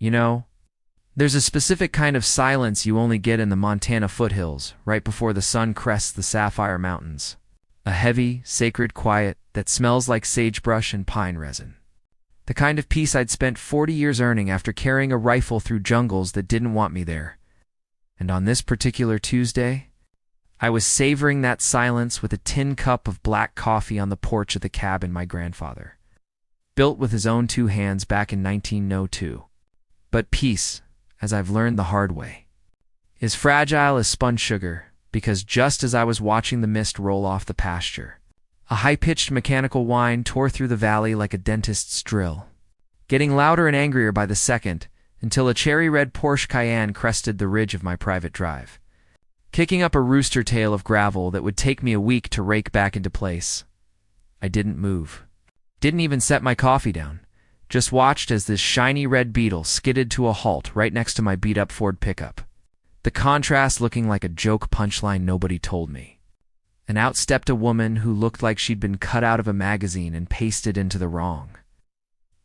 You know, there's a specific kind of silence you only get in the Montana foothills, right before the sun crests the Sapphire Mountains. A heavy, sacred quiet that smells like sagebrush and pine resin. The kind of peace I'd spent 40 years earning after carrying a rifle through jungles that didn't want me there. And on this particular Tuesday, I was savoring that silence with a tin cup of black coffee on the porch of the cabin my grandfather built with his own 2 hands back in 1902. But peace, as I've learned the hard way, is fragile as spun sugar, because just as I was watching the mist roll off the pasture, a high-pitched mechanical whine tore through the valley like a dentist's drill, getting louder and angrier by the second until a cherry-red Porsche Cayenne crested the ridge of my private drive, kicking up a rooster tail of gravel that would take me a week to rake back into place. I didn't move. Didn't even set my coffee down. Just watched as this shiny red Beetle skidded to a halt right next to my beat-up Ford pickup. The contrast looking like a joke punchline nobody told me. And out stepped a woman who looked like she'd been cut out of a magazine and pasted into the wrong.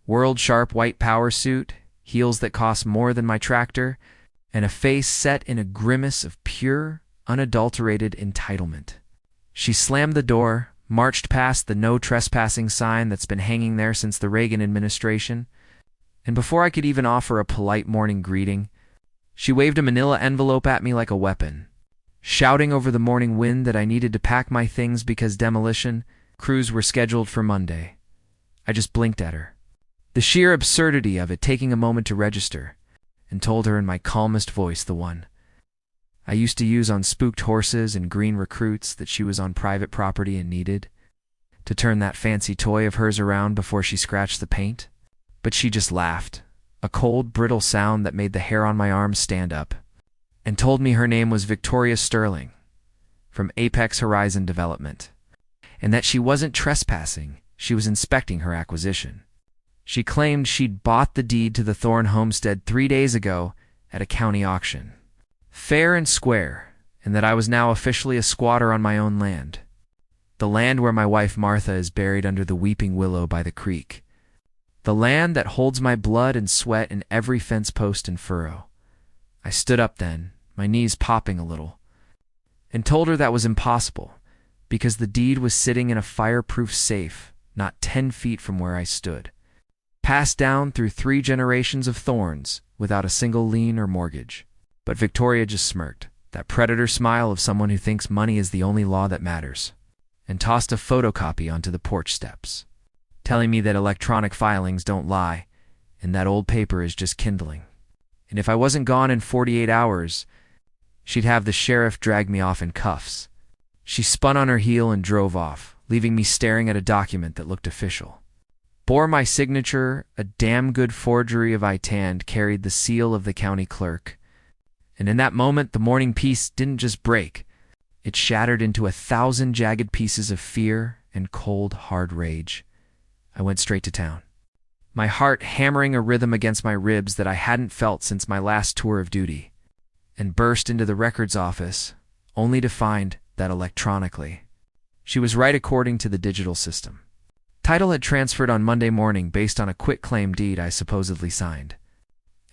World-sharp white power suit, heels that cost more than my tractor, and a face set in a grimace of pure, unadulterated entitlement. She slammed the door, marched past the no trespassing sign that's been hanging there since the Reagan administration, and before I could even offer a polite morning greeting, she waved a manila envelope at me like a weapon, shouting over the morning wind that I needed to pack my things because demolition crews were scheduled for Monday. I just blinked at her, the sheer absurdity of it taking a moment to register, and told her in my calmest voice, the one I used to use on spooked horses and green recruits, that she was on private property and needed to turn that fancy toy of hers around before she scratched the paint. But she just laughed, a cold, brittle sound that made the hair on my arms stand up, and told me her name was Victoria Sterling, from Apex Horizon Development, and that she wasn't trespassing, she was inspecting her acquisition. She claimed she'd bought the deed to the Thorne homestead 3 days ago at a county auction, fair and square, and that I was now officially a squatter on my own land, the land where my wife Martha is buried under the weeping willow by the creek, the land that holds my blood and sweat in every fence post and furrow. I stood up then, my knees popping a little, and told her that was impossible, because the deed was sitting in a fireproof safe not 10 feet from where I stood, passed down through 3 generations of Thornes without a single lien or mortgage. But Victoria just smirked, that predator smile of someone who thinks money is the only law that matters, and tossed a photocopy onto the porch steps, telling me that electronic filings don't lie, and that old paper is just kindling. And if I wasn't gone in 48 hours, she'd have the sheriff drag me off in cuffs. She spun on her heel and drove off, leaving me staring at a document that looked official. Bore my signature, a damn good forgery of ITAND carried the seal of the county clerk. And in that moment, the morning peace didn't just break. It shattered into 1,000 jagged pieces of fear and cold, hard rage. I went straight to town, my heart hammering a rhythm against my ribs that I hadn't felt since my last tour of duty, and burst into the records office, only to find that electronically, she was right according to the digital system. Title had transferred on Monday morning based on a quitclaim deed I supposedly signed.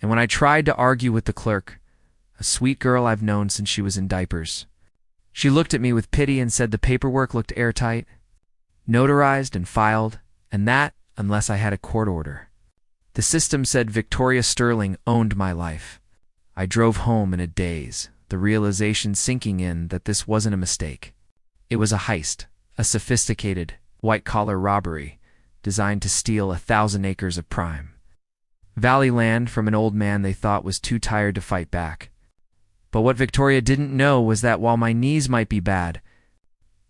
And when I tried to argue with the clerk, a sweet girl I've known since she was in diapers, she looked at me with pity and said the paperwork looked airtight, notarized and filed, and that unless I had a court order. The system said Victoria Sterling owned my life. I drove home in a daze, the realization sinking in that this wasn't a mistake. It was a heist, a sophisticated, white-collar robbery designed to steal 1,000 acres of prime valley land from an old man they thought was too tired to fight back. But what Victoria didn't know was that while my knees might be bad,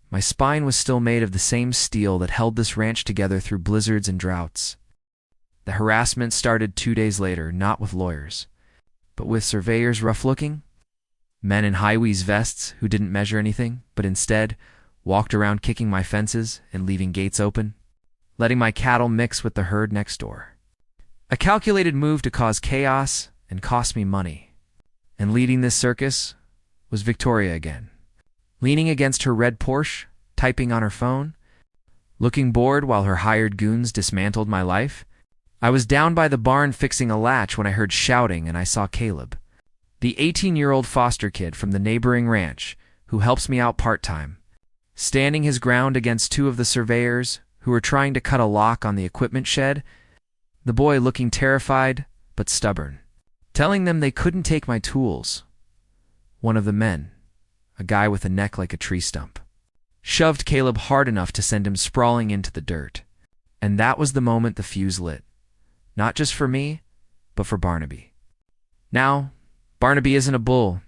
my spine was still made of the same steel that held this ranch together through blizzards and droughts. The harassment started 2 days later, not with lawyers, but with surveyors rough-looking, men in high-vis vests who didn't measure anything, but instead walked around kicking my fences and leaving gates open, letting my cattle mix with the herd next door. A calculated move to cause chaos and cost me money. And leading this circus was Victoria again, leaning against her red Porsche, typing on her phone, looking bored while her hired goons dismantled my life, I was down by the barn fixing a latch when I heard shouting and I saw Caleb, the 18-year-old foster kid from the neighboring ranch who helps me out part-time, standing his ground against two of the surveyors who were trying to cut a lock on the equipment shed, the boy looking terrified but stubborn, telling them they couldn't take my tools. One of the men, a guy with a neck like a tree stump, shoved Caleb hard enough to send him sprawling into the dirt. And that was the moment the fuse lit. Not just for me, but for Barnaby. Now, Barnaby isn't a bull.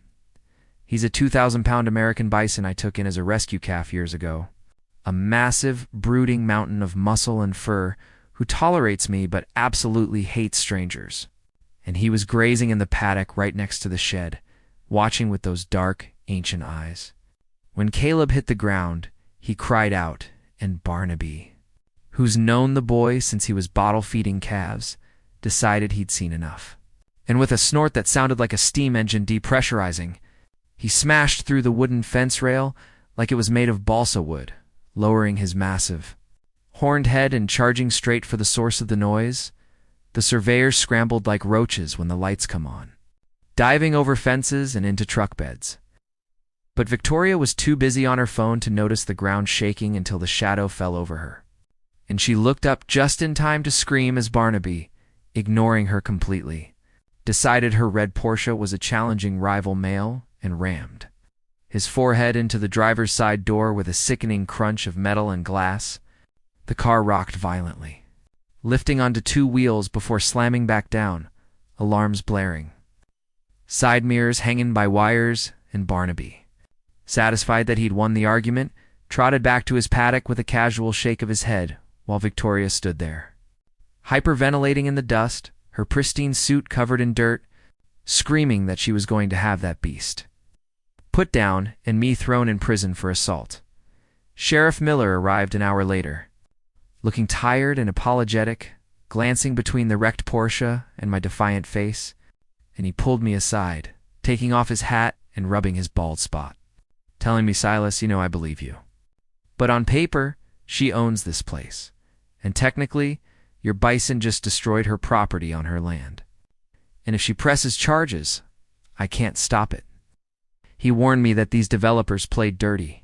He's a 2,000-pound American bison I took in as a rescue calf years ago. A massive, brooding mountain of muscle and fur who tolerates me but absolutely hates strangers. And he was grazing in the paddock right next to the shed, watching with those dark, ancient eyes. When Caleb hit the ground, he cried out, and Barnaby, who's known the boy since he was bottle-feeding calves, decided he'd seen enough. And with a snort that sounded like a steam engine depressurizing, he smashed through the wooden fence rail like it was made of balsa wood, lowering his massive, horned head and charging straight for the source of the noise. The surveyors scrambled like roaches when the lights come on, diving over fences and into truck beds. But Victoria was too busy on her phone to notice the ground shaking until the shadow fell over her, and she looked up just in time to scream as Barnaby, ignoring her completely, decided her red Porsche was a challenging rival male and rammed his forehead into the driver's side door with a sickening crunch of metal and glass. The car rocked violently, lifting onto two wheels before slamming back down, alarms blaring. Side mirrors hanging by wires, and Barnaby, satisfied that he'd won the argument, trotted back to his paddock with a casual shake of his head while Victoria stood there, hyperventilating in the dust, her pristine suit covered in dirt, screaming that she was going to have that beast put down and me thrown in prison for assault. Sheriff Miller arrived an hour later, looking tired and apologetic, glancing between the wrecked Porsche and my defiant face, and he pulled me aside, taking off his hat and rubbing his bald spot, telling me, "Silas, I believe you. But on paper, she owns this place, and technically, your bison just destroyed her property on her land. And if she presses charges, I can't stop it." He warned me that these developers played dirty,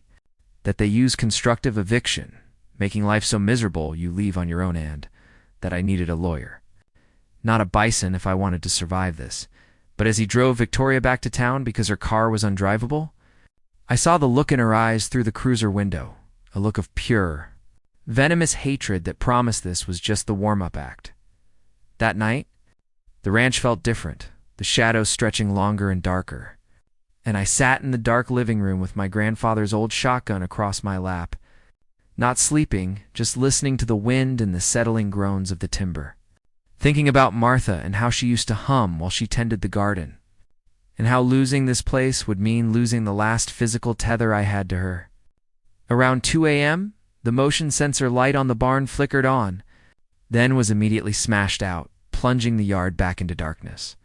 that they use constructive eviction, making life so miserable you leave on your own end, that I needed a lawyer. Not a bison if I wanted to survive this, but as he drove Victoria back to town because her car was undrivable, I saw the look in her eyes through the cruiser window, a look of pure, venomous hatred that promised this was just the warm-up act. That night, the ranch felt different, the shadows stretching longer and darker, and I sat in the dark living room with my grandfather's old shotgun across my lap, not sleeping, just listening to the wind and the settling groans of the timber, thinking about Martha and how she used to hum while she tended the garden, and how losing this place would mean losing the last physical tether I had to her. Around 2 a.m., the motion sensor light on the barn flickered on, then was immediately smashed out, plunging the yard back into darkness.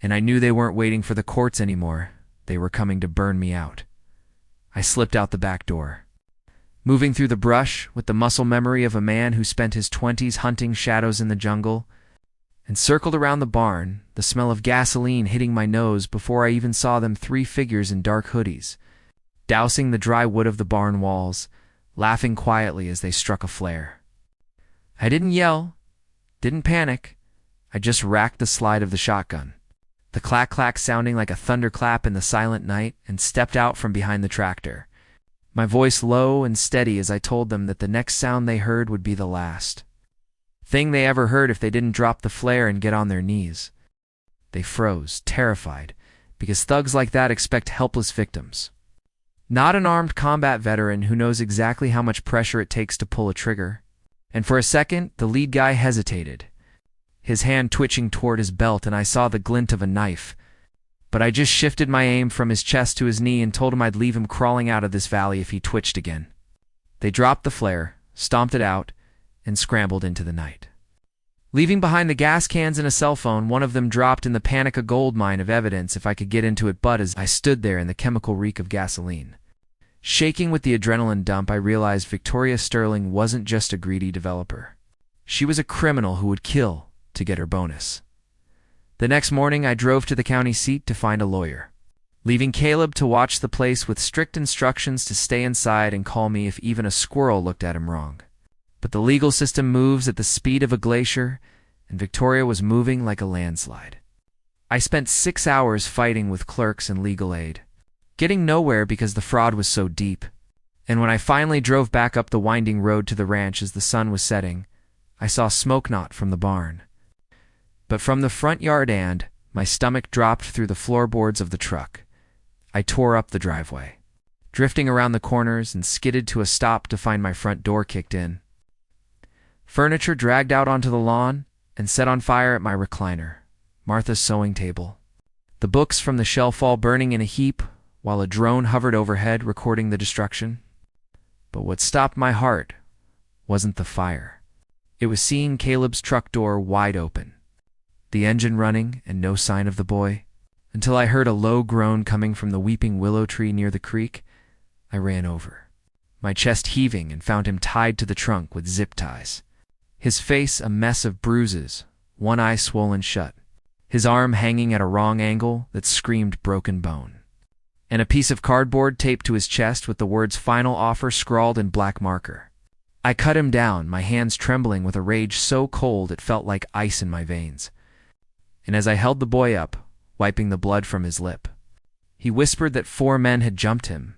And I knew they weren't waiting for the courts anymore. They were coming to burn me out. I slipped out the back door, moving through the brush with the muscle memory of a man who spent his 20s hunting shadows in the jungle, and circled around the barn, the smell of gasoline hitting my nose before I even saw them 3 figures in dark hoodies, dousing the dry wood of the barn walls, laughing quietly as they struck a flare. I didn't yell, didn't panic. I just racked the slide of the shotgun, the clack-clack sounding like a thunderclap in the silent night, and stepped out from behind the tractor, my voice low and steady as I told them that the next sound they heard would be the last thing they ever heard if they didn't drop the flare and get on their knees. They froze, terrified, because thugs like that expect helpless victims, not an armed combat veteran who knows exactly how much pressure it takes to pull a trigger. And for a second, the lead guy hesitated, his hand twitching toward his belt, and I saw the glint of a knife. But I just shifted my aim from his chest to his knee and told him I'd leave him crawling out of this valley if he twitched again. They dropped the flare, stomped it out, and scrambled into the night, leaving behind the gas cans and a cell phone. One of them dropped in the panic a gold mine of evidence if I could get into it, but as I stood there in the chemical reek of gasoline, shaking with the adrenaline dump, I realized Victoria Sterling wasn't just a greedy developer. She was a criminal who would kill, to get her bonus. The next morning, I drove to the county seat to find a lawyer, leaving Caleb to watch the place with strict instructions to stay inside and call me if even a squirrel looked at him wrong. But the legal system moves at the speed of a glacier, and Victoria was moving like a landslide. I spent 6 hours fighting with clerks and legal aid, getting nowhere because the fraud was so deep. And when I finally drove back up the winding road to the ranch as the sun was setting, I saw smoke not from the barn, but from the front yard, and my stomach dropped through the floorboards of the truck. I tore up the driveway, drifting around the corners, and skidded to a stop to find my front door kicked in. Furniture dragged out onto the lawn and set on fire at my recliner, Martha's sewing table. The books from the shelf all burning in a heap, while a drone hovered overhead recording the destruction. But what stopped my heart wasn't the fire. It was seeing Caleb's truck door wide open, the engine running, and no sign of the boy. Until I heard a low groan coming from the weeping willow tree near the creek. I ran over, my chest heaving, and found him tied to the trunk with zip ties. His face a mess of bruises, one eye swollen shut, his arm hanging at a wrong angle that screamed broken bone, and a piece of cardboard taped to his chest with the words "Final Offer" scrawled in black marker. I cut him down, my hands trembling with a rage so cold it felt like ice in my veins. And as I held the boy up, wiping the blood from his lip, he whispered that 4 men had jumped him,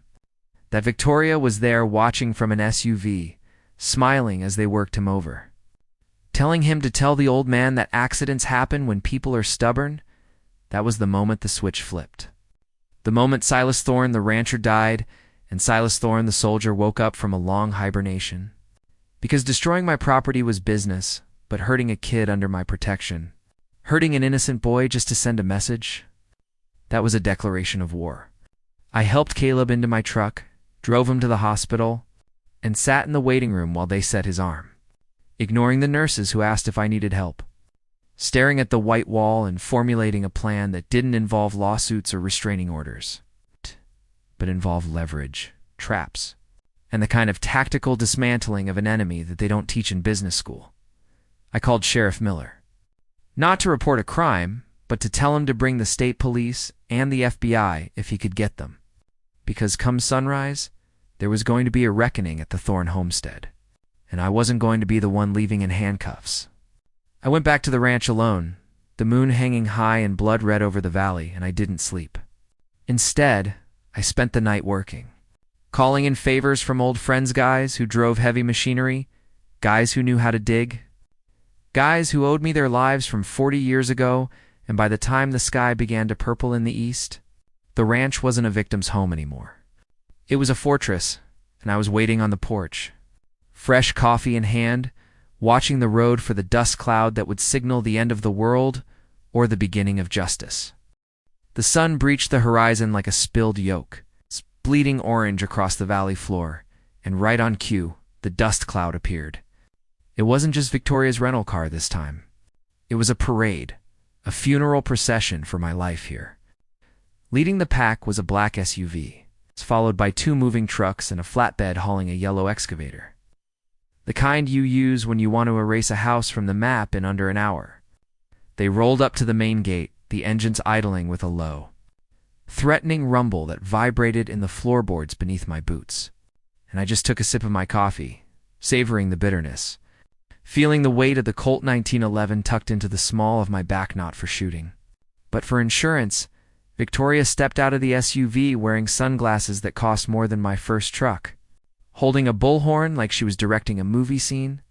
that Victoria was there watching from an SUV, smiling as they worked him over, telling him to tell the old man that accidents happen when people are stubborn. That was the moment the switch flipped. The moment Silas Thorne, the rancher, died, and Silas Thorne, the soldier, woke up from a long hibernation. Because destroying my property was business, but hurting a kid under my protection, hurting an innocent boy just to send a message, that was a declaration of war. I helped Caleb into my truck, drove him to the hospital, and sat in the waiting room while they set his arm, ignoring the nurses who asked if I needed help, staring at the white wall and formulating a plan that didn't involve lawsuits or restraining orders, but involved leverage, traps, and the kind of tactical dismantling of an enemy that they don't teach in business school. I called Sheriff Miller, not to report a crime, but to tell him to bring the state police and the FBI if he could get them, because come sunrise, there was going to be a reckoning at the Thorne homestead, and I wasn't going to be the one leaving in handcuffs. I went back to the ranch alone, the moon hanging high and blood red over the valley, and I didn't sleep. Instead, I spent the night working, calling in favors from old friends, guys who drove heavy machinery, guys who knew how to dig, guys who owed me their lives from 40 years ago, and by the time the sky began to purple in the east, the ranch wasn't a victim's home anymore. It was a fortress, and I was waiting on the porch, fresh coffee in hand, watching the road for the dust cloud that would signal the end of the world or the beginning of justice. The sun breached the horizon like a spilled yolk, bleeding orange across the valley floor, and right on cue, the dust cloud appeared. It wasn't just Victoria's rental car this time. It was a parade, a funeral procession for my life here. Leading the pack was a black SUV, followed by 2 moving trucks and a flatbed hauling a yellow excavator. The kind you use when you want to erase a house from the map in under an hour. They rolled up to the main gate, the engines idling with a low, threatening rumble that vibrated in the floorboards beneath my boots. And I just took a sip of my coffee, savoring the bitterness, feeling the weight of the Colt 1911 tucked into the small of my back, not for shooting, but for insurance. Victoria stepped out of the SUV wearing sunglasses that cost more than my first truck, holding a bullhorn like she was directing a movie scene.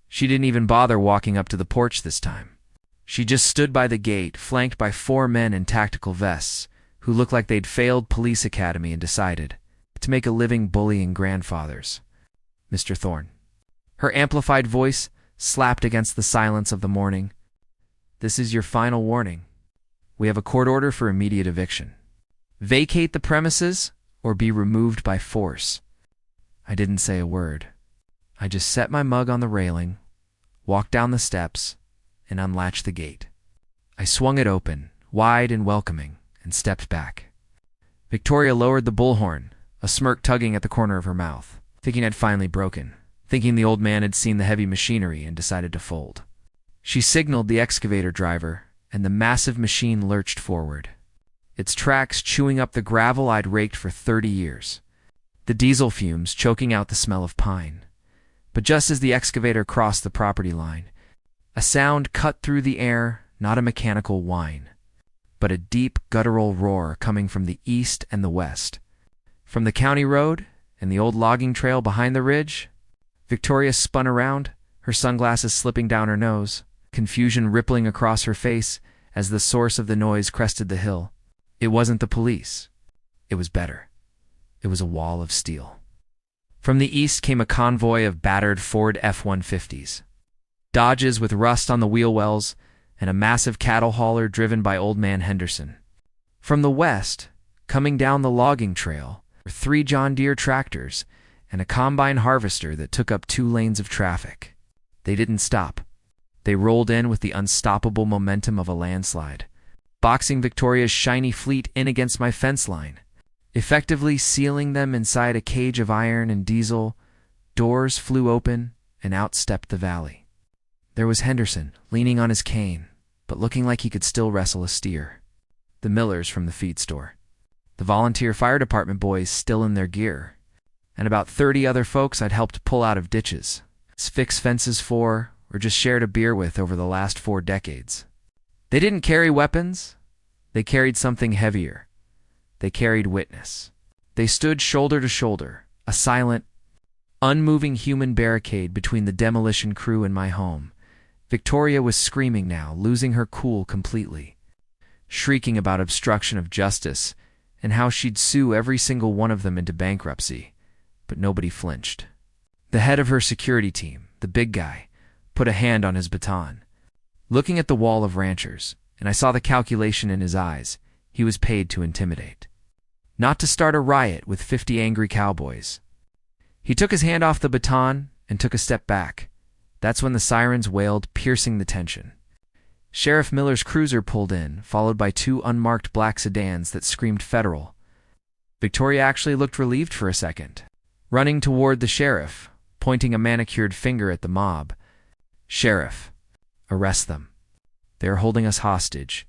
She didn't even bother walking up to the porch this time. She just stood by the gate, flanked by 4 men in tactical vests, who looked like they'd failed police academy and decided to make a living bullying grandfathers. Mr. Thorne. Her amplified voice slapped against the silence of the morning. This is your final warning. We have a court order for immediate eviction. Vacate the premises or be removed by force. I didn't say a word. I just set my mug on the railing, walked down the steps, and unlatched the gate. I swung it open, wide and welcoming, and stepped back. Victoria lowered the bullhorn, a smirk tugging at the corner of her mouth, thinking I'd finally broken, thinking the old man had seen the heavy machinery and decided to fold. She signaled the excavator driver, and the massive machine lurched forward, its tracks chewing up the gravel I'd raked for 30 years, the diesel fumes choking out the smell of pine. But just as the excavator crossed the property line, a sound cut through the air, not a mechanical whine, but a deep guttural roar coming from the east and the west. From the county road and the old logging trail behind the ridge, Victoria spun around, her sunglasses slipping down her nose, confusion rippling across her face as the source of the noise crested the hill. It wasn't the police. It was better. It was a wall of steel. From the east came a convoy of battered Ford F-150s, Dodges with rust on the wheel wells, and a massive cattle hauler driven by Old Man Henderson. From the west, coming down the logging trail, were 3 John Deere tractors and a combine harvester that took up 2 lanes of traffic. They didn't stop. They rolled in with the unstoppable momentum of a landslide, boxing Victoria's shiny fleet in against my fence line, effectively sealing them inside a cage of iron and diesel. Doors flew open, and out stepped the valley. There was Henderson, leaning on his cane, but looking like he could still wrestle a steer. The Millers from the feed store. The volunteer fire department boys still in their gear. And about 30 other folks I'd helped pull out of ditches, fix fences for, or just shared a beer with over the last 4 decades. They didn't carry weapons. They carried something heavier. They carried witness. They stood shoulder to shoulder, a silent, unmoving human barricade between the demolition crew and my home. Victoria was screaming now, losing her cool completely, shrieking about obstruction of justice and how she'd sue every single one of them into bankruptcy. But nobody flinched. The head of her security team, the big guy, put a hand on his baton, looking at the wall of ranchers, and I saw the calculation in his eyes. He was paid to intimidate, not to start a riot with 50 angry cowboys. He took his hand off the baton and took a step back. That's when the sirens wailed, piercing the tension. Sheriff Miller's cruiser pulled in, followed by 2 unmarked black sedans that screamed federal. Victoria actually looked relieved for a second, running toward the sheriff, pointing a manicured finger at the mob. "Sheriff, arrest them. They are holding us hostage.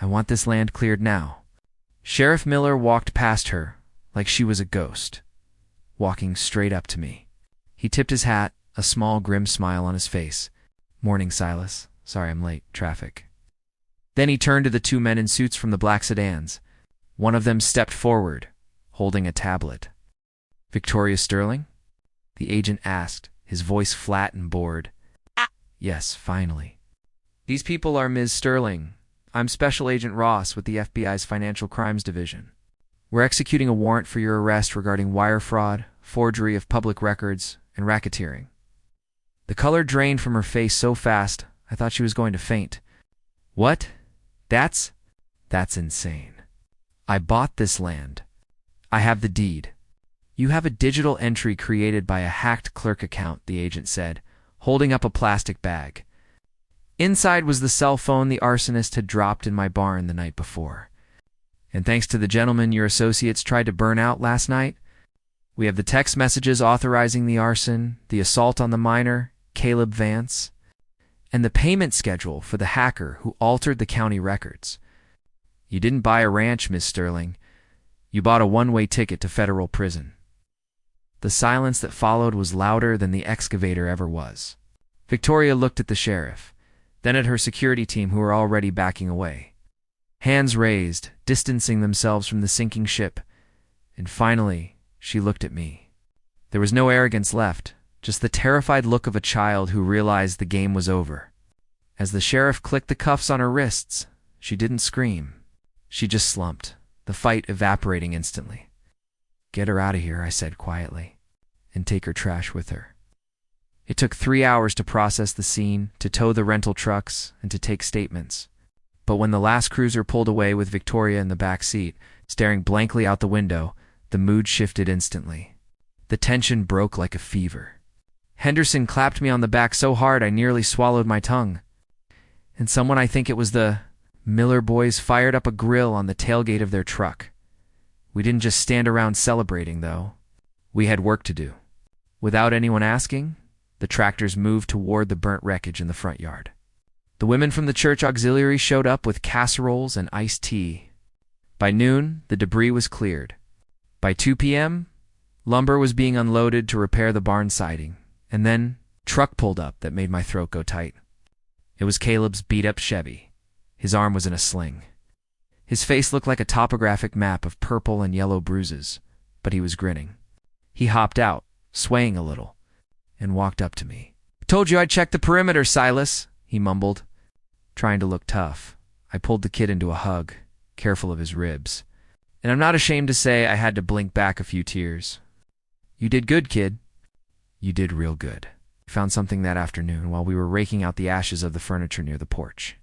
I want this land cleared now." Sheriff Miller walked past her like she was a ghost, walking straight up to me. He tipped his hat, a small grim smile on his face. "Morning, Silas. Sorry I'm late. Traffic." Then he turned to the 2 men in suits from the black sedans. One of them stepped forward, holding a tablet. "Victoria Sterling?" the agent asked, his voice flat and bored. "Yes, finally." "These people are Ms. Sterling. I'm Special Agent Ross with the FBI's Financial Crimes Division. We're executing a warrant for your arrest regarding wire fraud, forgery of public records, and racketeering." The color drained from her face so fast, I thought she was going to faint. "What? That's insane. I bought this land. I have the deed." "You have a digital entry created by a hacked clerk account," the agent said, holding up a plastic bag. Inside was the cell phone the arsonist had dropped in my barn the night before. "And thanks to the gentleman your associates tried to burn out last night, we have the text messages authorizing the arson, the assault on the miner, Caleb Vance, and the payment schedule for the hacker who altered the county records. You didn't buy a ranch, Miss Sterling. You bought a one-way ticket to federal prison." The silence that followed was louder than the excavator ever was. Victoria looked at the sheriff, then at her security team who were already backing away, hands raised, distancing themselves from the sinking ship, and finally she looked at me. There was no arrogance left, just the terrified look of a child who realized the game was over. As the sheriff clicked the cuffs on her wrists, she didn't scream. She just slumped, the fight evaporating instantly. "Get her out of here," I said quietly, "and take her trash with her." It took 3 hours to process the scene, to tow the rental trucks, and to take statements. But when the last cruiser pulled away with Victoria in the back seat, staring blankly out the window, the mood shifted instantly. The tension broke like a fever. Henderson clapped me on the back so hard I nearly swallowed my tongue. And someone, I think it was the Miller boys, fired up a grill on the tailgate of their truck. We didn't just stand around celebrating, though. We had work to do. Without anyone asking, the tractors moved toward the burnt wreckage in the front yard. The women from the church auxiliary showed up with casseroles and iced tea. By noon, the debris was cleared. By 2 p.m., lumber was being unloaded to repair the barn siding, and then truck pulled up that made my throat go tight. It was Caleb's beat-up Chevy. His arm was in a sling. His face looked like a topographic map of purple and yellow bruises, but he was grinning. He hopped out, swaying a little, and walked up to me. "Told you I'd check the perimeter, Silas," he mumbled. Trying to look tough, I pulled the kid into a hug, careful of his ribs. And I'm not ashamed to say I had to blink back a few tears. "You did good, kid. You did real good." I found something that afternoon while we were raking out the ashes of the furniture near the porch.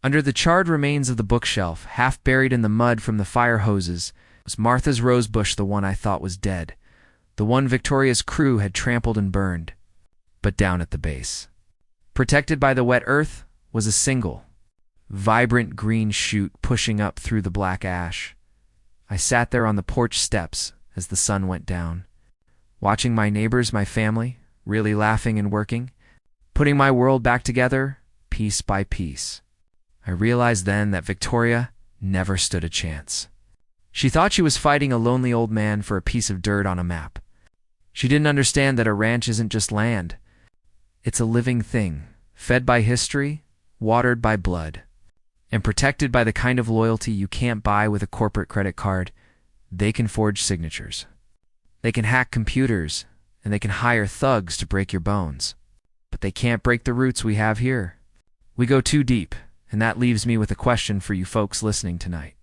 Under the charred remains of the bookshelf, half buried in the mud from the fire hoses, was Martha's rosebush, the one I thought was dead, the one Victoria's crew had trampled and burned. But down at the base, protected by the wet earth, was a single, vibrant green shoot pushing up through the black ash. I sat there on the porch steps as the sun went down, watching my neighbors, my family, really laughing and working, putting my world back together piece by piece. I realized then that Victoria never stood a chance. She thought she was fighting a lonely old man for a piece of dirt on a map. She didn't understand that a ranch isn't just land. It's a living thing, fed by history, watered by blood, and protected by the kind of loyalty you can't buy with a corporate credit card. They can forge signatures. They can hack computers, and they can hire thugs to break your bones. But they can't break the roots we have here. We go too deep, and that leaves me with a question for you folks listening tonight.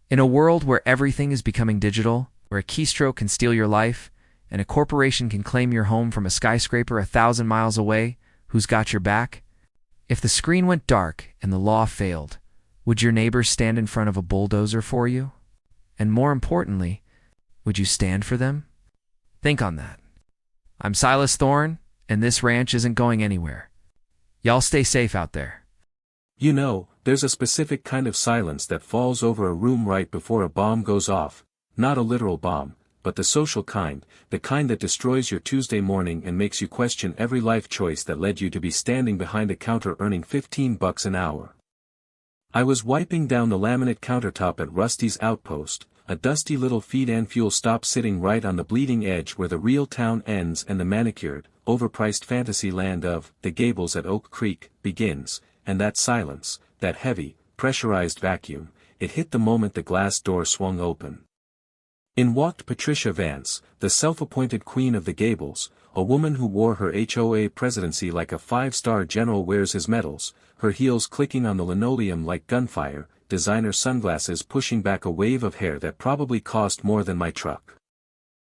In a world where everything is becoming digital, where a keystroke can steal your life, and a corporation can claim your home from a skyscraper 1,000 miles away, who's got your back? If the screen went dark and the law failed, would your neighbors stand in front of a bulldozer for you? And more importantly, would you stand for them? Think on that. I'm Silas Thorne, and this ranch isn't going anywhere. Y'all stay safe out there. You know, there's a specific kind of silence that falls over a room right before a bomb goes off, not a literal bomb, but the social kind, the kind that destroys your Tuesday morning and makes you question every life choice that led you to be standing behind a counter earning $15 an hour. I was wiping down the laminate countertop at Rusty's Outpost, a dusty little feed and fuel stop sitting right on the bleeding edge where the real town ends and the manicured, overpriced fantasy land of The Gables at Oak Creek begins, and that silence, that heavy, pressurized vacuum, it hit the moment the glass door swung open. In walked Patricia Vance, the self-appointed queen of the Gables, a woman who wore her HOA presidency like a five-star general wears his medals, her heels clicking on the linoleum like gunfire, designer sunglasses pushing back a wave of hair that probably cost more than my truck.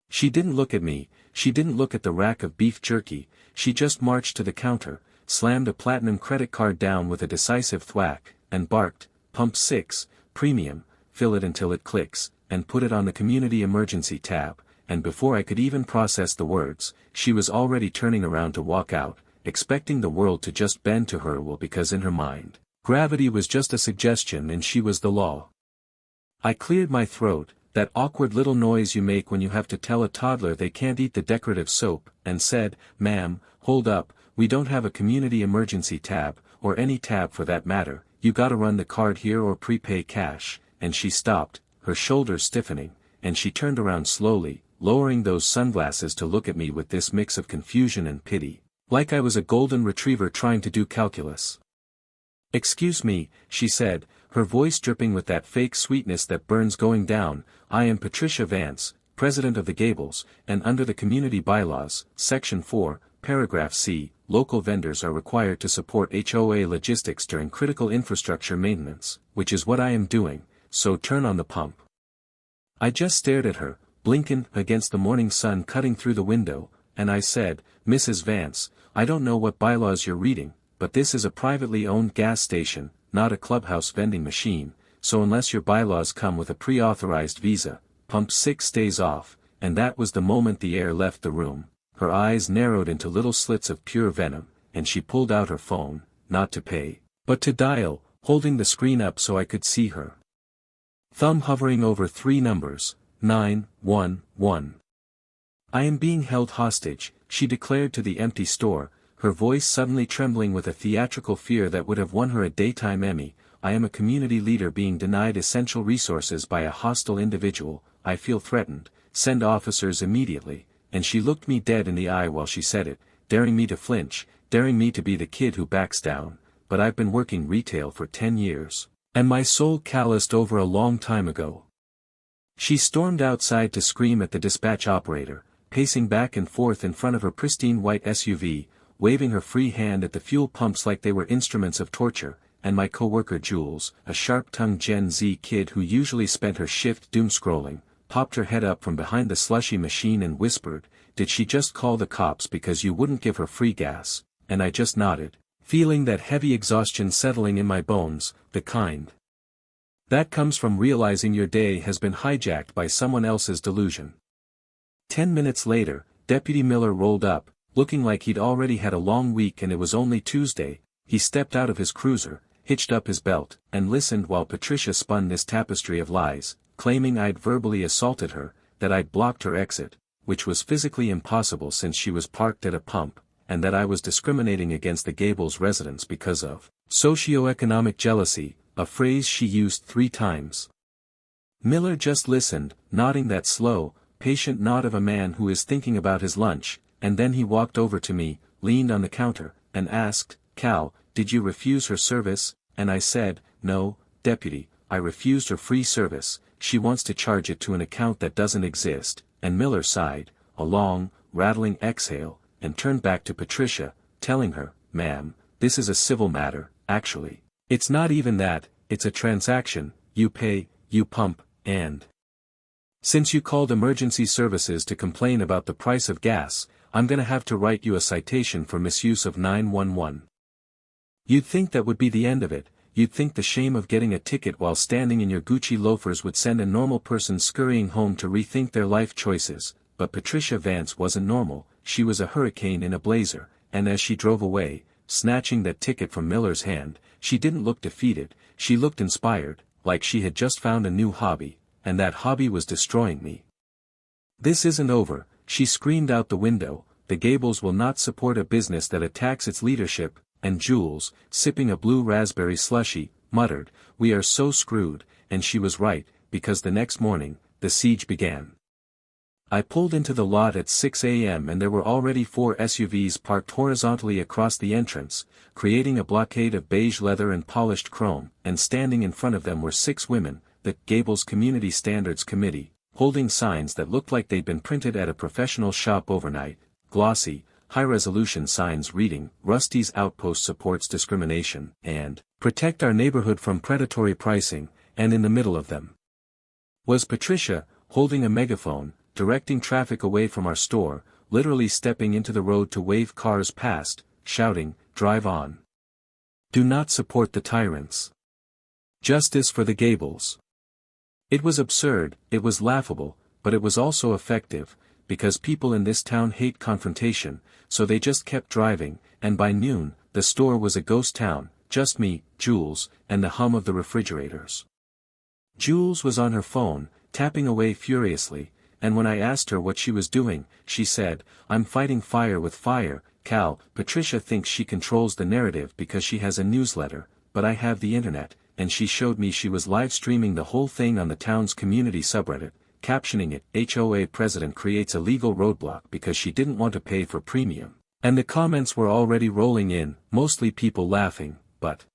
She didn't look at me, she didn't look at the rack of beef jerky, she just marched to the counter, slammed a platinum credit card down with a decisive thwack, and barked, "Pump 6, premium, fill it until it clicks," and put it on the community emergency tab, and before I could even process the words, she was already turning around to walk out, expecting the world to just bend to her will because in her mind, gravity was just a suggestion and she was the law. I cleared my throat, that awkward little noise you make when you have to tell a toddler they can't eat the decorative soap, and said, "Ma'am, hold up, we don't have a community emergency tab, or any tab for that matter, you gotta run the card here or prepay cash," and she stopped, her shoulders stiffening, and she turned around slowly, lowering those sunglasses to look at me with this mix of confusion and pity, like I was a golden retriever trying to do calculus. "Excuse me," she said, her voice dripping with that fake sweetness that burns going down, "I am Patricia Vance, president of the Gables, and under the community bylaws, section 4, paragraph C, local vendors are required to support HOA logistics during critical infrastructure maintenance, which is what I am doing, so turn on the pump." I just stared at her, blinking against the morning sun cutting through the window, and I said, "Mrs. Vance, I don't know what bylaws you're reading, but this is a privately owned gas station, not a clubhouse vending machine, so unless your bylaws come with a pre-authorized visa, pump 6 stays off," and that was the moment the air left the room. Her eyes narrowed into little slits of pure venom, and she pulled out her phone, not to pay, but to dial, holding the screen up so I could see her thumb hovering over 3 numbers, 911. "I am being held hostage," she declared to the empty store, her voice suddenly trembling with a theatrical fear that would have won her a daytime Emmy. "I am a community leader being denied essential resources by a hostile individual. I feel threatened. Send officers immediately." And she looked me dead in the eye while she said it, daring me to flinch, daring me to be the kid who backs down. But I've been working retail for 10 years. And my soul calloused over a long time ago. She stormed outside to scream at the dispatch operator, pacing back and forth in front of her pristine white SUV, waving her free hand at the fuel pumps like they were instruments of torture, and my coworker Jules, a sharp-tongued Gen Z kid who usually spent her shift doom-scrolling, popped her head up from behind the slushy machine and whispered, "Did she just call the cops because you wouldn't give her free gas?" And I just nodded, feeling that heavy exhaustion settling in my bones, the kind that comes from realizing your day has been hijacked by someone else's delusion. 10 minutes later, Deputy Miller rolled up, looking like he'd already had a long week and it was only Tuesday. He stepped out of his cruiser, hitched up his belt, and listened while Patricia spun this tapestry of lies, claiming I'd verbally assaulted her, that I'd blocked her exit, which was physically impossible since she was parked at a pump, and that I was discriminating against the Gables residents because of socioeconomic jealousy, a phrase she used 3 times. Miller just listened, nodding that slow, patient nod of a man who is thinking about his lunch, and then he walked over to me, leaned on the counter, and asked, "Cal, did you refuse her service?" And I said, "No, Deputy, I refused her free service. She wants to charge it to an account that doesn't exist." And Miller sighed, a long, rattling exhale, and turned back to Patricia, telling her, "Ma'am, this is a civil matter, actually. It's not even that, it's a transaction. You pay, you pump, and since you called emergency services to complain about the price of gas, I'm gonna have to write you a citation for misuse of 911. You'd think that would be the end of it. You'd think the shame of getting a ticket while standing in your Gucci loafers would send a normal person scurrying home to rethink their life choices, but Patricia Vance wasn't normal. She was a hurricane in a blazer, and as she drove away, snatching that ticket from Miller's hand, she didn't look defeated, she looked inspired, like she had just found a new hobby, and that hobby was destroying me. "This isn't over," she screamed out the window. "The Gables will not support a business that attacks its leadership," and Jules, sipping a blue raspberry slushie, muttered, "We are so screwed," and she was right, because the next morning, the siege began. I pulled into the lot at 6 a.m. and there were already 4 SUVs parked horizontally across the entrance, creating a blockade of beige leather and polished chrome, and standing in front of them were 6 women, the Gables Community Standards Committee, holding signs that looked like they'd been printed at a professional shop overnight, glossy, high-resolution signs reading, "Rusty's Outpost supports discrimination," and "Protect our neighborhood from predatory pricing," and in the middle of them was Patricia, holding a megaphone, directing traffic away from our store, literally stepping into the road to wave cars past, shouting, "Drive on. Do not support the tyrants. Justice for the Gables." It was absurd, it was laughable, but it was also effective, because people in this town hate confrontation, so they just kept driving, and by noon, the store was a ghost town, just me, Jules, and the hum of the refrigerators. Jules was on her phone, tapping away furiously, and when I asked her what she was doing, she said, "I'm fighting fire with fire, Cal." Patricia thinks she controls the narrative because she has a newsletter, but I have the internet, and she showed me she was live streaming the whole thing on the town's community subreddit, captioning it, "HOA President creates a legal roadblock because she didn't want to pay for premium." And the comments were already rolling in, mostly people laughing, but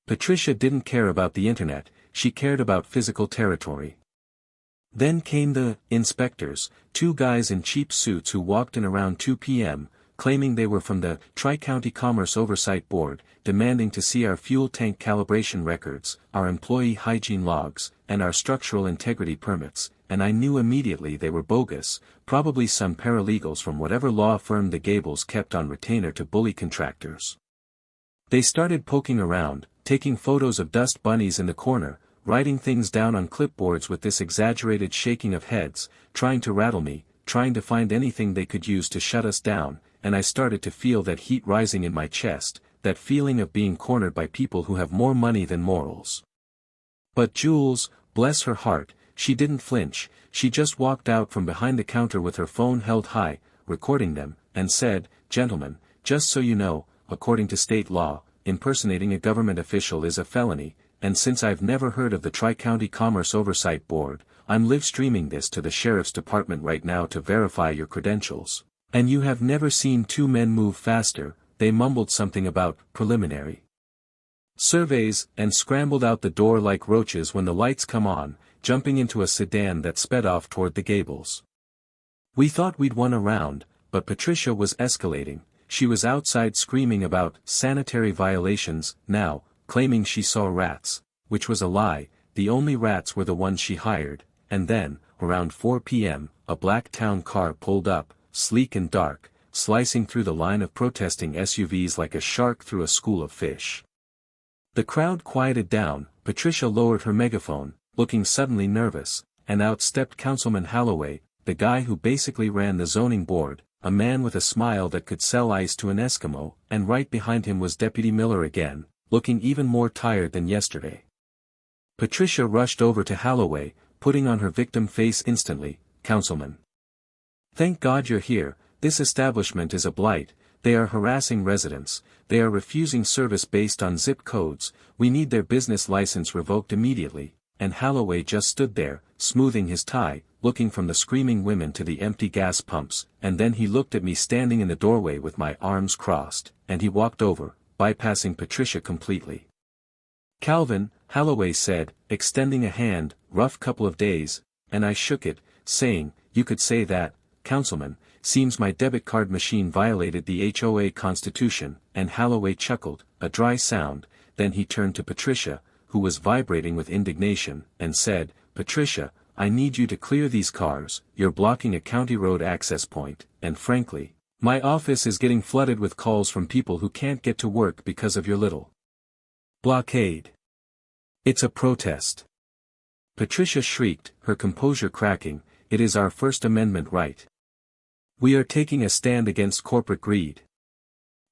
Patricia didn't care about the internet, she cared about physical territory. Then came the inspectors, 2 guys in cheap suits who walked in around 2 p.m., claiming they were from the Tri-County Commerce Oversight Board, demanding to see our fuel tank calibration records, our employee hygiene logs, and our structural integrity permits, and I knew immediately they were bogus, probably some paralegals from whatever law firm the Gables kept on retainer to bully contractors. They started poking around, taking photos of dust bunnies in the corner, writing things down on clipboards with this exaggerated shaking of heads, trying to rattle me, trying to find anything they could use to shut us down, and I started to feel that heat rising in my chest, that feeling of being cornered by people who have more money than morals. But Jules, bless her heart, she didn't flinch, she just walked out from behind the counter with her phone held high, recording them, and said, "Gentlemen, just so you know, according to state law, impersonating a government official is a felony, and since I've never heard of the Tri-County Commerce Oversight Board, I'm live streaming this to the Sheriff's Department right now to verify your credentials. And you have never seen two men move faster, they mumbled something about preliminary surveys, and scrambled out the door like roaches when the lights come on, jumping into a sedan that sped off toward the Gables. We thought we'd won a round, but Patricia was escalating. She was outside screaming about sanitary violations, now, claiming she saw rats, which was a lie, the only rats were the ones she hired, and then, around 4 p.m., a black town car pulled up, sleek and dark, slicing through the line of protesting SUVs like a shark through a school of fish. The crowd quieted down, Patricia lowered her megaphone, looking suddenly nervous, and out stepped Councilman Holloway, the guy who basically ran the zoning board, a man with a smile that could sell ice to an Eskimo, and right behind him was Deputy Miller again, looking even more tired than yesterday. Patricia rushed over to Holloway, putting on her victim face instantly. "Councilman. Thank God you're here, this establishment is a blight, they are harassing residents, they are refusing service based on zip codes, we need their business license revoked immediately," and Holloway just stood there, smoothing his tie, looking from the screaming women to the empty gas pumps, and then he looked at me standing in the doorway with my arms crossed, and he walked over, bypassing Patricia completely. "Calvin," Holloway said, extending a hand, "rough couple of days," and I shook it, saying, "You could say that, Councilman, seems my debit card machine violated the HOA Constitution," and Holloway chuckled, a dry sound, then he turned to Patricia, who was vibrating with indignation, and said, "Patricia, I need you to clear these cars, you're blocking a county road access point, and frankly, my office is getting flooded with calls from people who can't get to work because of your little blockade. It's a protest." Patricia shrieked, her composure cracking, "It is our First Amendment right. We are taking a stand against corporate greed.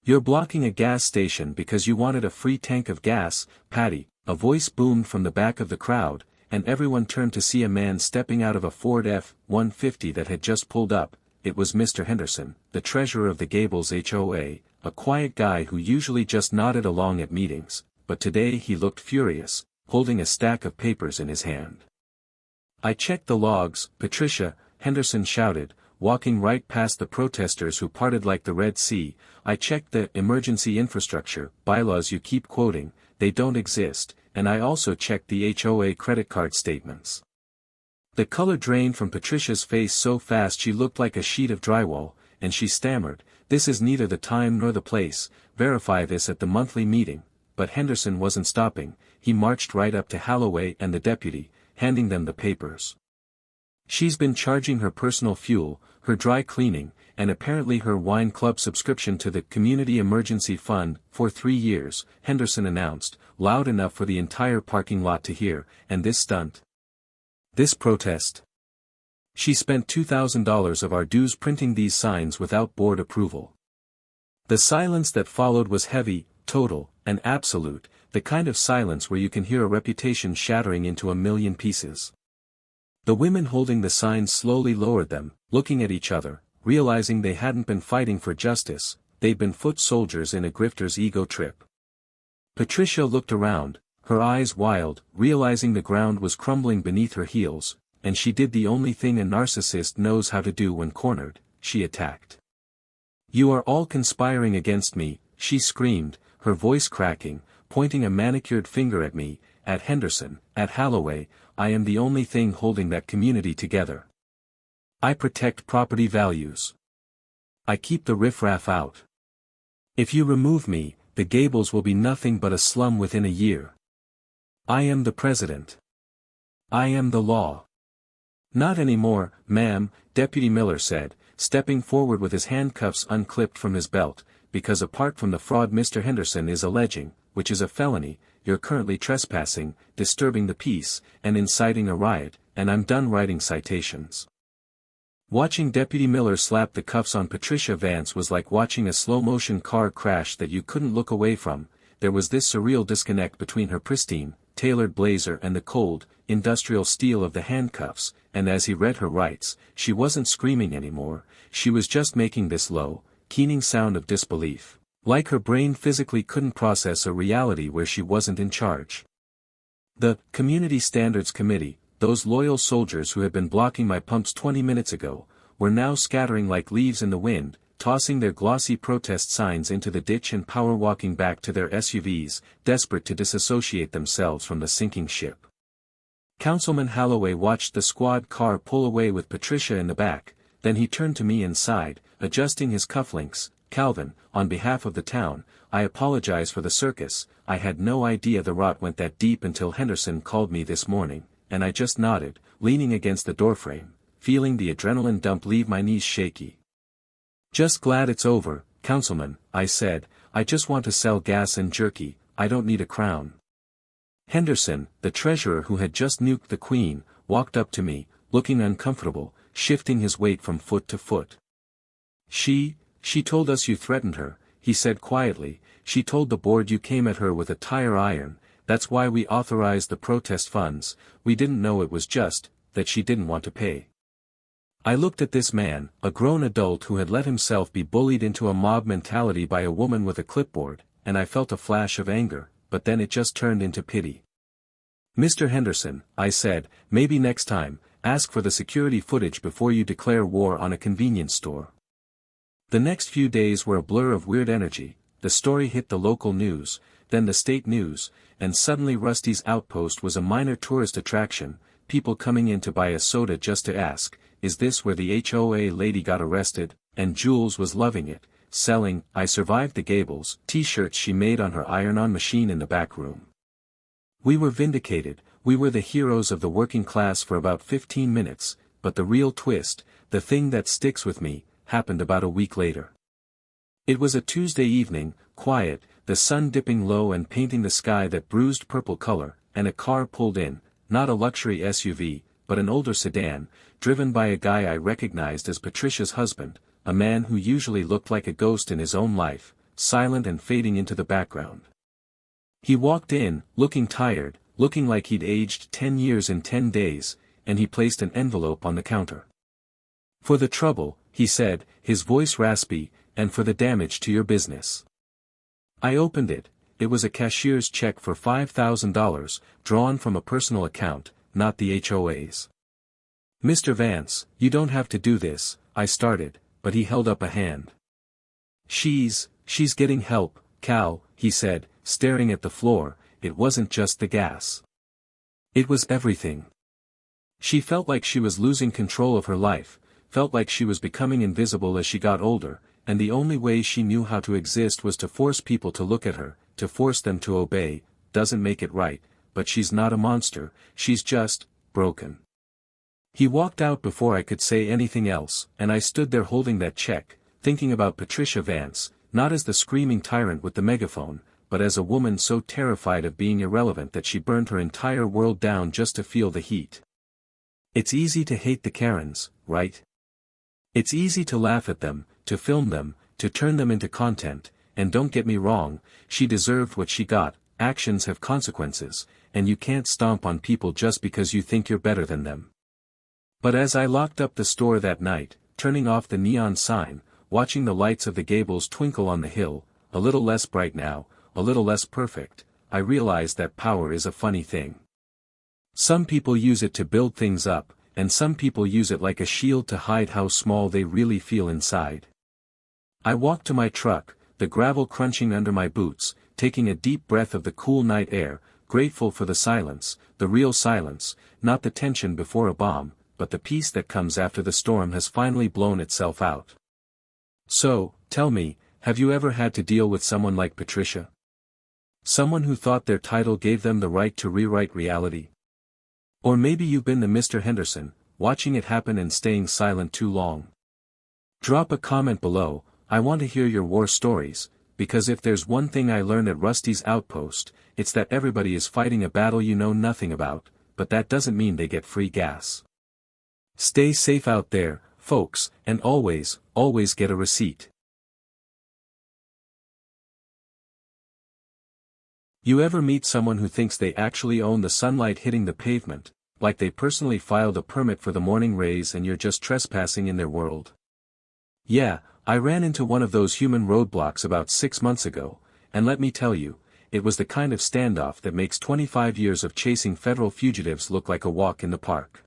You're blocking a gas station because you wanted a free tank of gas, Patty," a voice boomed from the back of the crowd, and everyone turned to see a man stepping out of a Ford F-150 that had just pulled up. It was Mr. Henderson, the treasurer of the Gables HOA, a quiet guy who usually just nodded along at meetings, but today he looked furious, holding a stack of papers in his hand. "I checked the logs, Patricia," Henderson shouted, walking right past the protesters who parted like the Red Sea. "I checked the emergency infrastructure bylaws you keep quoting, they don't exist, and I also checked the HOA credit card statements." The color drained from Patricia's face so fast she looked like a sheet of drywall, and she stammered, "This is neither the time nor the place, verify this at the monthly meeting," but Henderson wasn't stopping, he marched right up to Holloway and the deputy, handing them the papers. "She's been charging her personal fuel, her dry cleaning, and apparently her wine club subscription to the Community Emergency Fund, for 3 years, Henderson announced, loud enough for the entire parking lot to hear, "and this stunt. This protest. She spent $2,000 of our dues printing these signs without board approval." The silence that followed was heavy, total, and absolute, the kind of silence where you can hear a reputation shattering into a million pieces. The women holding the signs slowly lowered them, looking at each other, realizing they hadn't been fighting for justice, they'd been foot soldiers in a grifter's ego trip. Patricia looked around, her eyes wild, realizing the ground was crumbling beneath her heels, and she did the only thing a narcissist knows how to do when cornered, she attacked. "You are all conspiring against me," she screamed, her voice cracking, pointing a manicured finger at me, at Henderson, at Holloway. "I am the only thing holding that community together. I protect property values. I keep the riffraff out. If you remove me, the Gables will be nothing but a slum within a year. I am the president. I am the law." "Not anymore, ma'am," Deputy Miller said, stepping forward with his handcuffs unclipped from his belt, "because apart from the fraud Mr. Henderson is alleging, which is a felony, you're currently trespassing, disturbing the peace, and inciting a riot, and I'm done writing citations." Watching Deputy Miller slap the cuffs on Patricia Vance was like watching a slow-motion car crash that you couldn't look away from. There was this surreal disconnect between her pristine, tailored blazer and the cold, industrial steel of the handcuffs, and as he read her rights, she wasn't screaming anymore, she was just making this low, keening sound of disbelief. Like her brain physically couldn't process a reality where she wasn't in charge. The Community Standards Committee, those loyal soldiers who had been blocking my pumps 20 minutes ago, were now scattering like leaves in the wind, tossing their glossy protest signs into the ditch and power-walking back to their SUVs, desperate to disassociate themselves from the sinking ship. Councilman Holloway watched the squad car pull away with Patricia in the back, then he turned to me and sighed, adjusting his cufflinks. "Calvin, on behalf of the town, I apologize for the circus. I had no idea the rot went that deep until Henderson called me this morning," and I just nodded, leaning against the doorframe, feeling the adrenaline dump leave my knees shaky. "Just glad it's over, Councilman," I said. "I just want to sell gas and jerky, I don't need a crown." Henderson, the treasurer who had just nuked the Queen, walked up to me, looking uncomfortable, shifting his weight from foot to foot. She told us you threatened her," he said quietly. "She told the board you came at her with a tire iron. That's why we authorized the protest funds. We didn't know it was just that she didn't want to pay." I looked at this man, a grown adult who had let himself be bullied into a mob mentality by a woman with a clipboard, and I felt a flash of anger, but then it just turned into pity. "Mr. Henderson," I said, "maybe next time, ask for the security footage before you declare war on a convenience store." The next few days were a blur of weird energy. The story hit the local news, then the state news, and suddenly Rusty's Outpost was a minor tourist attraction, people coming in to buy a soda just to ask, "Is this where the HOA lady got arrested?" And Jules was loving it, selling "I Survived the Gables" t-shirts she made on her iron-on machine in the back room. We were vindicated, we were the heroes of the working class for about 15 minutes, but the real twist, the thing that sticks with me, happened about a week later. It was a Tuesday evening, quiet, the sun dipping low and painting the sky that bruised purple color, and a car pulled in, not a luxury SUV, but an older sedan, driven by a guy I recognized as Patricia's husband, a man who usually looked like a ghost in his own life, silent and fading into the background. He walked in, looking tired, looking like he'd aged 10 years in 10 days, and he placed an envelope on the counter. "For the trouble," he said, his voice raspy, "and for the damage to your business." I opened it. It was a cashier's check for $5,000, drawn from a personal account, not the HOA's. "Mr. Vance, you don't have to do this," I started, but he held up a hand. She's getting help, Cal," he said, staring at the floor. "It wasn't just the gas. It was everything." She felt like she was losing control of her life, felt like she was becoming invisible as she got older, and the only way she knew how to exist was to force people to look at her, to force them to obey. Doesn't make it right, but she's not a monster, she's just broken. He walked out before I could say anything else, and I stood there holding that check, thinking about Patricia Vance, not as the screaming tyrant with the megaphone, but as a woman so terrified of being irrelevant that she burned her entire world down just to feel the heat. It's easy to hate the Karens, right? It's easy to laugh at them, to film them, to turn them into content, and don't get me wrong, she deserved what she got. Actions have consequences, and you can't stomp on people just because you think you're better than them. But as I locked up the store that night, turning off the neon sign, watching the lights of the Gables twinkle on the hill, a little less bright now, a little less perfect, I realized that power is a funny thing. Some people use it to build things up, and some people use it like a shield to hide how small they really feel inside. I walked to my truck, the gravel crunching under my boots, taking a deep breath of the cool night air, grateful for the silence, the real silence, not the tension before a bomb, but the peace that comes after the storm has finally blown itself out. So, tell me, have you ever had to deal with someone like Patricia? Someone who thought their title gave them the right to rewrite reality? Or maybe you've been the Mr. Henderson, watching it happen and staying silent too long. Drop a comment below. I want to hear your war stories, because if there's one thing I learned at Rusty's Outpost, it's that everybody is fighting a battle you know nothing about, but that doesn't mean they get free gas. Stay safe out there, folks, and always, always get a receipt. You ever meet someone who thinks they actually own the sunlight hitting the pavement, like they personally filed a permit for the morning rays and you're just trespassing in their world? Yeah, I ran into one of those human roadblocks about 6 months ago, and let me tell you, it was the kind of standoff that makes 25 years of chasing federal fugitives look like a walk in the park.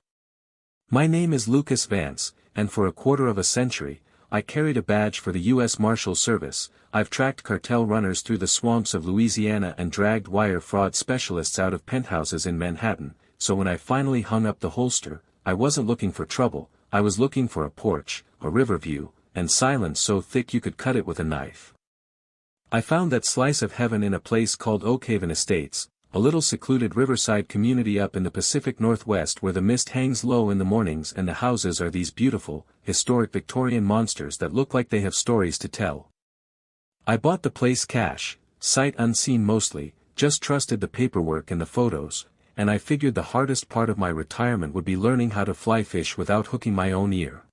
My name is Lucas Vance, and for a quarter of a century, I carried a badge for the U.S. Marshal Service. I've tracked cartel runners through the swamps of Louisiana and dragged wire fraud specialists out of penthouses in Manhattan, so when I finally hung up the holster, I wasn't looking for trouble, I was looking for a porch, a river view, and silence so thick you could cut it with a knife. I found that slice of heaven in a place called Oakhaven Estates, a little secluded riverside community up in the Pacific Northwest where the mist hangs low in the mornings and the houses are these beautiful, historic Victorian monsters that look like they have stories to tell. I bought the place cash, sight unseen mostly, just trusted the paperwork and the photos, and I figured the hardest part of my retirement would be learning how to fly fish without hooking my own ear.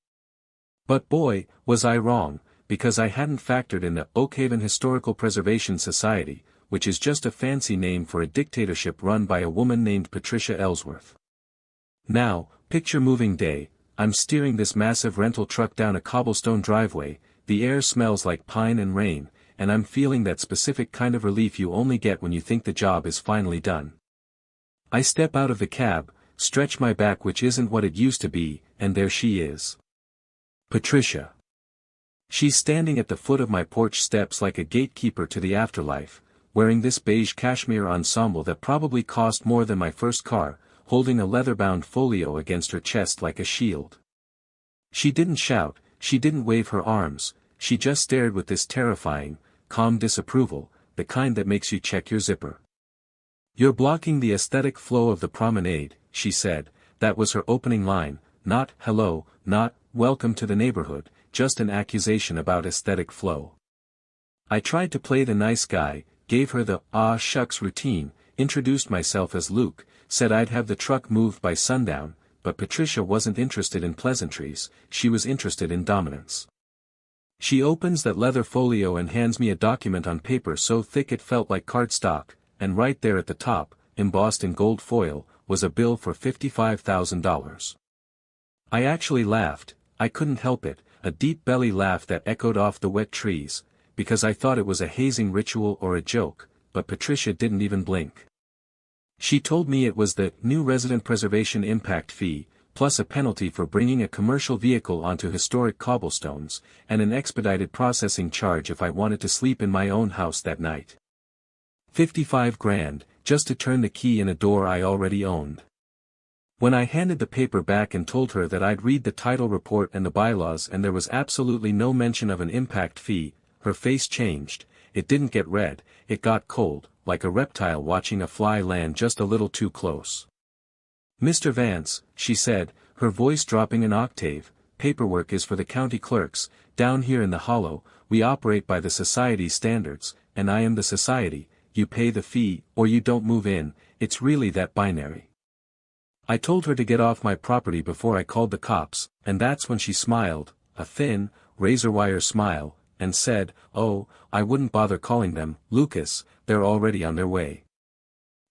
But boy, was I wrong, because I hadn't factored in the Oakhaven Historical Preservation Society, which is just a fancy name for a dictatorship run by a woman named Patricia Ellsworth. Now, picture moving day, I'm steering this massive rental truck down a cobblestone driveway, the air smells like pine and rain, and I'm feeling that specific kind of relief you only get when you think the job is finally done. I step out of the cab, stretch my back which isn't what it used to be, and there she is. Patricia. She's standing at the foot of my porch steps like a gatekeeper to the afterlife, wearing this beige cashmere ensemble that probably cost more than my first car, holding a leather-bound folio against her chest like a shield. She didn't shout, she didn't wave her arms, she just stared with this terrifying, calm disapproval, the kind that makes you check your zipper. "You're blocking the aesthetic flow of the promenade," she said. That was her opening line, not "hello," not "welcome to the neighborhood," just an accusation about aesthetic flow. I tried to play the nice guy, gave her the "ah shucks" routine, introduced myself as Luke, said I'd have the truck moved by sundown, but Patricia wasn't interested in pleasantries, she was interested in dominance. She opens that leather folio and hands me a document on paper so thick it felt like cardstock, and right there at the top, embossed in gold foil, was a bill for $55,000. I actually laughed, I couldn't help it, a deep belly laugh that echoed off the wet trees, because I thought it was a hazing ritual or a joke, but Patricia didn't even blink. She told me it was the new resident preservation impact fee, plus a penalty for bringing a commercial vehicle onto historic cobblestones, and an expedited processing charge if I wanted to sleep in my own house that night. 55 grand, just to turn the key in a door I already owned. When I handed the paper back and told her that I'd read the title report and the bylaws and there was absolutely no mention of an impact fee, her face changed. It didn't get red, it got cold, like a reptile watching a fly land just a little too close. "Mr. Vance," she said, her voice dropping an octave, "paperwork is for the county clerks. Down here in the hollow, we operate by the society's standards, and I am the society. You pay the fee, or you don't move in, it's really that binary." I told her to get off my property before I called the cops, and that's when she smiled, a thin, razor-wire smile, and said, "Oh, I wouldn't bother calling them, Lucas, they're already on their way."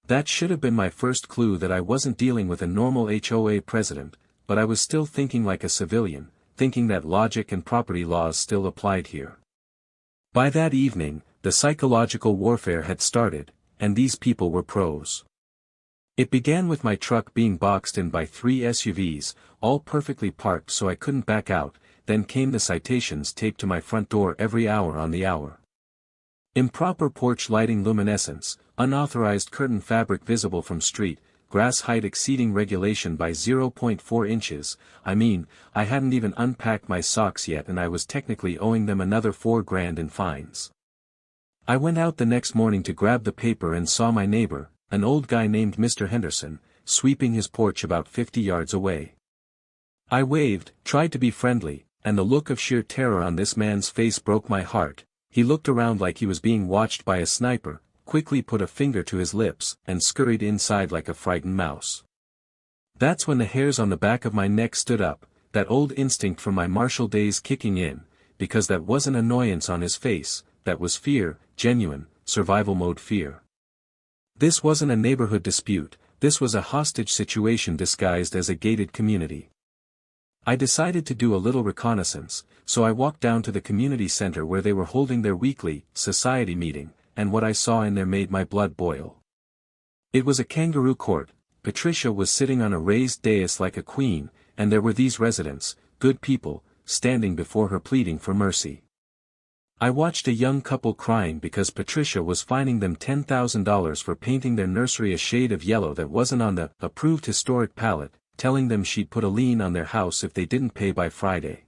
That should have been my first clue that I wasn't dealing with a normal HOA president, but I was still thinking like a civilian, thinking that logic and property laws still applied here. By that evening, the psychological warfare had started, and these people were pros. It began with my truck being boxed in by 3 SUVs, all perfectly parked so I couldn't back out, then came the citations taped to my front door every hour on the hour. Improper porch lighting luminescence, unauthorized curtain fabric visible from street, grass height exceeding regulation by 0.4 inches, I mean, I hadn't even unpacked my socks yet and I was technically owing them another 4 grand in fines. I went out the next morning to grab the paper and saw my neighbor, an old guy named Mr. Henderson, sweeping his porch about 50 yards away. I waved, tried to be friendly, and the look of sheer terror on this man's face broke my heart. He looked around like he was being watched by a sniper, quickly put a finger to his lips, and scurried inside like a frightened mouse. That's when the hairs on the back of my neck stood up, that old instinct from my martial days kicking in, because that wasn't annoyance on his face, that was fear, genuine, survival mode fear. This wasn't a neighborhood dispute, this was a hostage situation disguised as a gated community. I decided to do a little reconnaissance, so I walked down to the community center where they were holding their weekly society meeting, and what I saw in there made my blood boil. It was a kangaroo court. Patricia was sitting on a raised dais like a queen, and there were these residents, good people, standing before her pleading for mercy. I watched a young couple crying because Patricia was fining them $10,000 for painting their nursery a shade of yellow that wasn't on the approved historic palette, telling them she'd put a lien on their house if they didn't pay by Friday.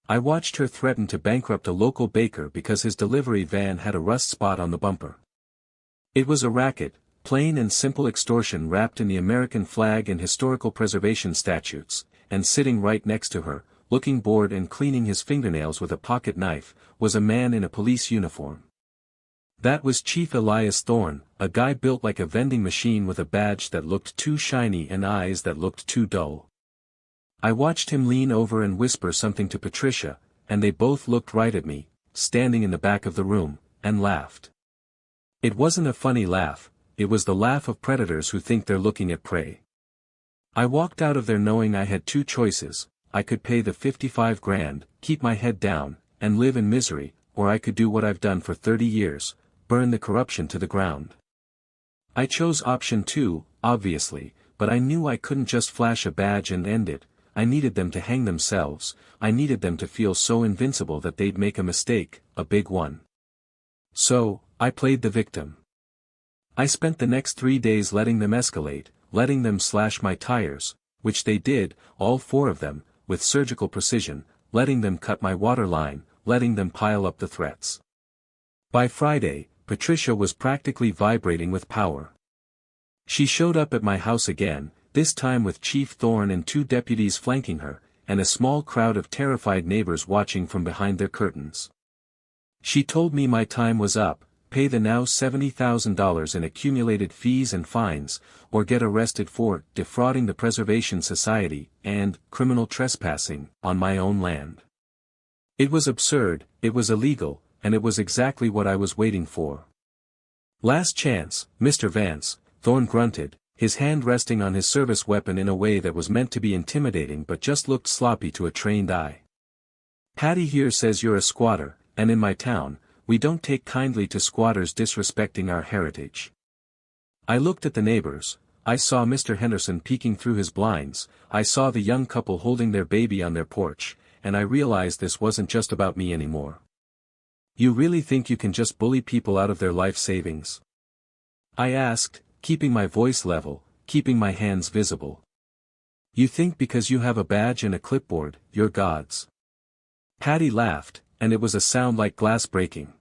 I watched her threaten to bankrupt a local baker because his delivery van had a rust spot on the bumper. It was a racket, plain and simple extortion wrapped in the American flag and historical preservation statutes, and sitting right next to her, looking bored and cleaning his fingernails with a pocket knife, was a man in a police uniform. That was Chief Elias Thorne, a guy built like a vending machine with a badge that looked too shiny and eyes that looked too dull. I watched him lean over and whisper something to Patricia, and they both looked right at me, standing in the back of the room, and laughed. It wasn't a funny laugh, it was the laugh of predators who think they're looking at prey. I walked out of there knowing I had two choices: I could pay the 55 grand, keep my head down, and live in misery, or I could do what I've done for 30 years, burn the corruption to the ground. I chose option 2, obviously, but I knew I couldn't just flash a badge and end it. I needed them to hang themselves. I needed them to feel so invincible that they'd make a mistake, a big one. So, I played the victim. I spent the next 3 days letting them escalate, letting them slash my tires, which they did, all 4 of them, with surgical precision, letting them cut my water line, letting them pile up the threats. By Friday, Patricia was practically vibrating with power. She showed up at my house again, this time with Chief Thorne and 2 deputies flanking her, and a small crowd of terrified neighbors watching from behind their curtains. She told me my time was up: pay the now $70,000 in accumulated fees and fines, or get arrested for defrauding the Preservation Society and criminal trespassing on my own land. It was absurd, it was illegal, and it was exactly what I was waiting for. "Last chance, Mr. Vance," Thorne grunted, his hand resting on his service weapon in a way that was meant to be intimidating but just looked sloppy to a trained eye. "Patty here says you're a squatter, and in my town, we don't take kindly to squatters disrespecting our heritage." I looked at the neighbors. I saw Mr. Henderson peeking through his blinds, I saw the young couple holding their baby on their porch, and I realized this wasn't just about me anymore. "You really think you can just bully people out of their life savings?" I asked, keeping my voice level, keeping my hands visible. "You think because you have a badge and a clipboard, you're gods?" Patty laughed, and it was a sound like glass breaking.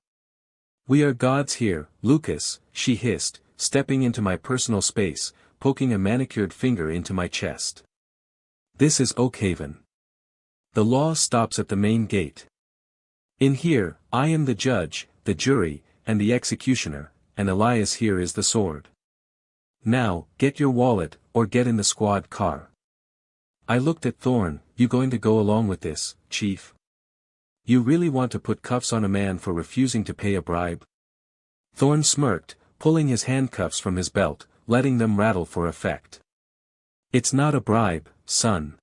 "We are gods here, Lucas," she hissed, stepping into my personal space, poking a manicured finger into my chest. "This is Oak Haven. The law stops at the main gate. In here, I am the judge, the jury, and the executioner, and Elias here is the sword. Now, get your wallet, or get in the squad car." I looked at Thorne. "You going to go along with this, Chief? You really want to put cuffs on a man for refusing to pay a bribe?" Thorne smirked, pulling his handcuffs from his belt, letting them rattle for effect. "It's not a bribe, son.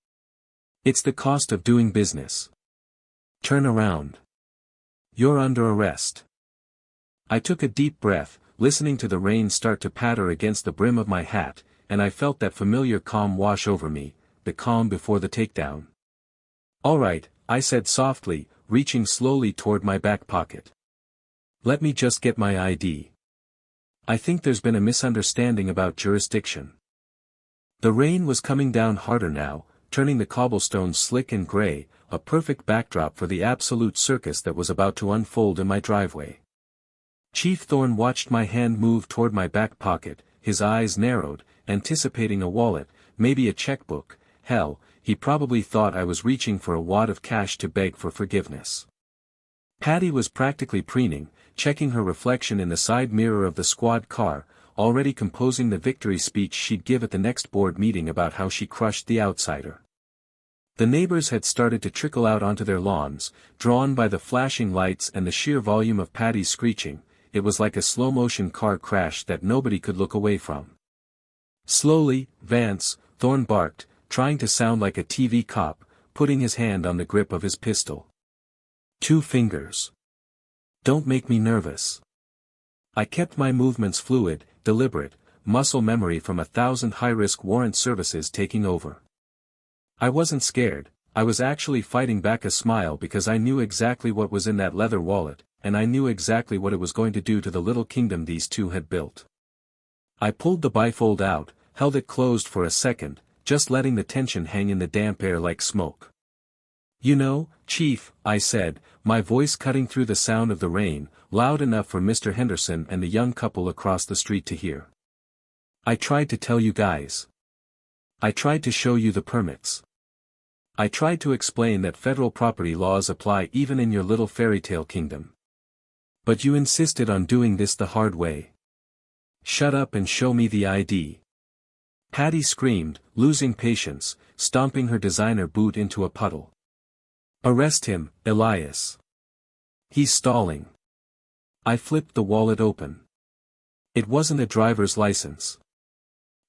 It's the cost of doing business. Turn around. You're under arrest." I took a deep breath, listening to the rain start to patter against the brim of my hat, and I felt that familiar calm wash over me, the calm before the takedown. "All right," I said softly, reaching slowly toward my back pocket. "Let me just get my ID. I think there's been a misunderstanding about jurisdiction." The rain was coming down harder now, turning the cobblestones slick and gray, a perfect backdrop for the absolute circus that was about to unfold in my driveway. Chief Thorne watched my hand move toward my back pocket, his eyes narrowed, anticipating a wallet, maybe a checkbook. Hell, he probably thought I was reaching for a wad of cash to beg for forgiveness. Patty was practically preening, checking her reflection in the side mirror of the squad car, already composing the victory speech she'd give at the next board meeting about how she crushed the outsider. The neighbors had started to trickle out onto their lawns, drawn by the flashing lights and the sheer volume of Patty's screeching. It was like a slow-motion car crash that nobody could look away from. "Slowly, Vance," Thorne barked, trying to sound like a TV cop, putting his hand on the grip of his pistol. 2 fingers. Don't make me nervous. I kept my movements fluid, deliberate, muscle memory from 1,000 high-risk warrant services taking over. I wasn't scared, I was actually fighting back a smile because I knew exactly what was in that leather wallet, and I knew exactly what it was going to do to the little kingdom these two had built. I pulled the bifold out, held it closed for a second, just letting the tension hang in the damp air like smoke. "You know, Chief," I said, my voice cutting through the sound of the rain, loud enough for Mr. Henderson and the young couple across the street to hear. "I tried to tell you guys. I tried to show you the permits. I tried to explain that federal property laws apply even in your little fairy tale kingdom. But you insisted on doing this the hard way. Shut up and show me the ID." Patty screamed, losing patience, stomping her designer boot into a puddle. "Arrest him, Elias. He's stalling." I flipped the wallet open. It wasn't a driver's license.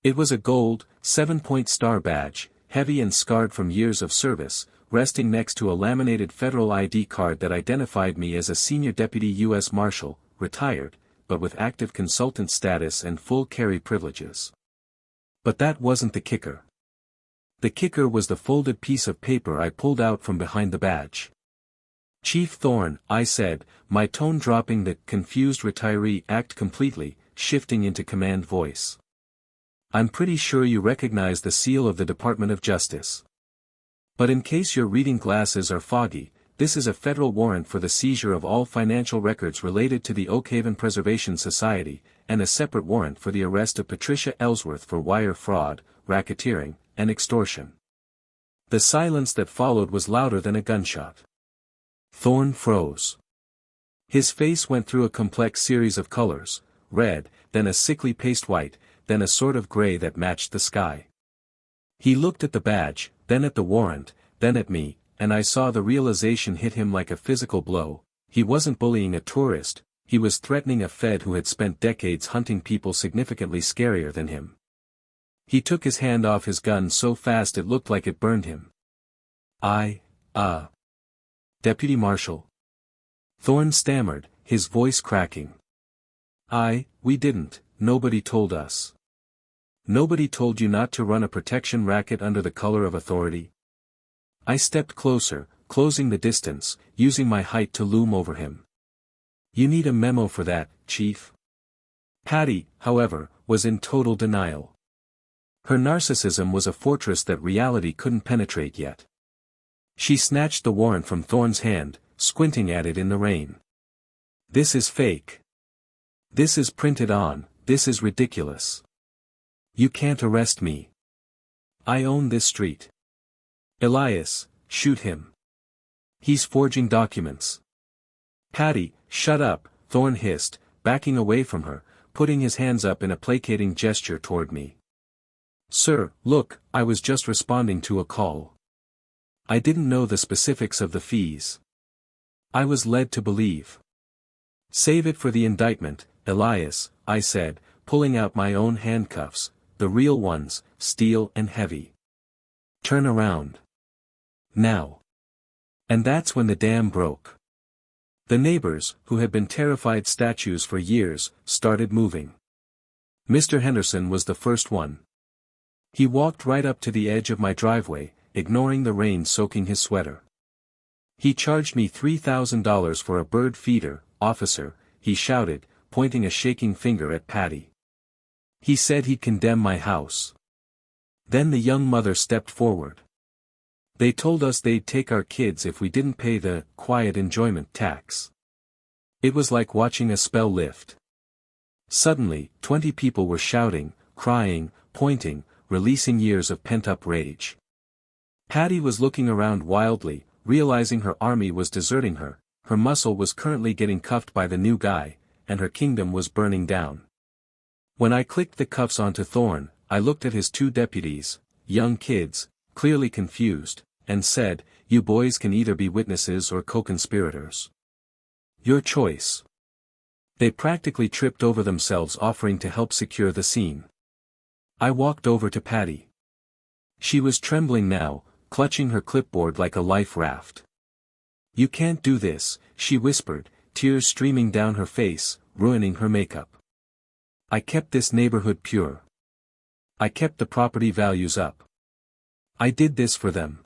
It was a gold, 7-point star badge, heavy and scarred from years of service, resting next to a laminated federal ID card that identified me as a senior deputy U.S. Marshal, retired, but with active consultant status and full carry privileges. But that wasn't the kicker. The kicker was the folded piece of paper I pulled out from behind the badge. "Chief Thorne," I said, my tone dropping the confused retiree act completely, shifting into command voice. "I'm pretty sure you recognize the seal of the Department of Justice. But in case your reading glasses are foggy, this is a federal warrant for the seizure of all financial records related to the Oakhaven Preservation Society, and a separate warrant for the arrest of Patricia Ellsworth for wire fraud, racketeering, and extortion." The silence that followed was louder than a gunshot. Thorne froze. His face went through a complex series of colors, red, then a sickly paste white, then a sort of gray that matched the sky. He looked at the badge, then at the warrant, then at me, and I saw the realization hit him like a physical blow. He wasn't bullying a tourist, he was threatening a Fed who had spent decades hunting people significantly scarier than him. He took his hand off his gun so fast it looked like it burned him. Deputy Marshal." Thorne stammered, his voice cracking. We didn't, nobody told us." "Nobody told you not to run a protection racket under the color of authority?" I stepped closer, closing the distance, using my height to loom over him. "You need a memo for that, Chief." Patty, however, was in total denial. Her narcissism was a fortress that reality couldn't penetrate yet. She snatched the warrant from Thorne's hand, squinting at it in the rain. "This is fake. This is printed on, this is ridiculous. You can't arrest me. I own this street. Elias, shoot him. He's forging documents." "Patty, shut up," Thorne hissed, backing away from her, putting his hands up in a placating gesture toward me. "Sir, look, I was just responding to a call. I didn't know the specifics of the fees. I was led to believe." "Save it for the indictment, Elias," I said, pulling out my own handcuffs, the real ones, steel and heavy. "Turn around. Now." And that's when the dam broke. The neighbors, who had been terrified statues for years, started moving. Mr. Henderson was the first one. He walked right up to the edge of my driveway, ignoring the rain soaking his sweater. "He charged me $3,000 for a bird feeder, officer," he shouted, pointing a shaking finger at Patty. "He said he'd condemn my house." Then the young mother stepped forward. "They told us they'd take our kids if we didn't pay the quiet enjoyment tax." It was like watching a spell lift. Suddenly, 20 people were shouting, crying, pointing, releasing years of pent-up rage. Patty was looking around wildly, realizing her army was deserting her, her muscle was currently getting cuffed by the new guy, and her kingdom was burning down. When I clicked the cuffs onto Thorne, I looked at his 2 deputies, young kids, clearly confused, and said, "You boys can either be witnesses or co-conspirators. Your choice." They practically tripped over themselves offering to help secure the scene. I walked over to Patty. She was trembling now, clutching her clipboard like a life raft. "You can't do this," she whispered, tears streaming down her face, ruining her makeup. "I kept this neighborhood pure. I kept the property values up. I did this for them."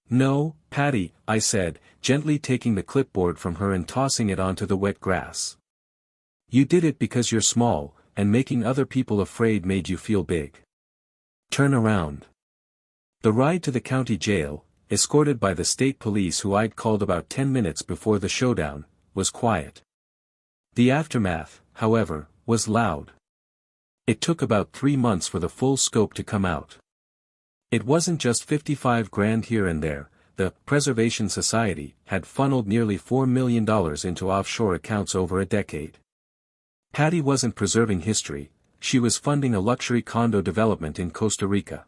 "No, Patty," I said, gently taking the clipboard from her and tossing it onto the wet grass. "You did it because you're small, and making other people afraid made you feel big. Turn around." The ride to the county jail, escorted by the state police who I'd called about 10 minutes before the showdown, was quiet. The aftermath, however, was loud. It took about 3 months for the full scope to come out. It wasn't just 55 grand here and there. The Preservation Society had funneled nearly $4 million into offshore accounts over a decade. Patty wasn't preserving history, she was funding a luxury condo development in Costa Rica.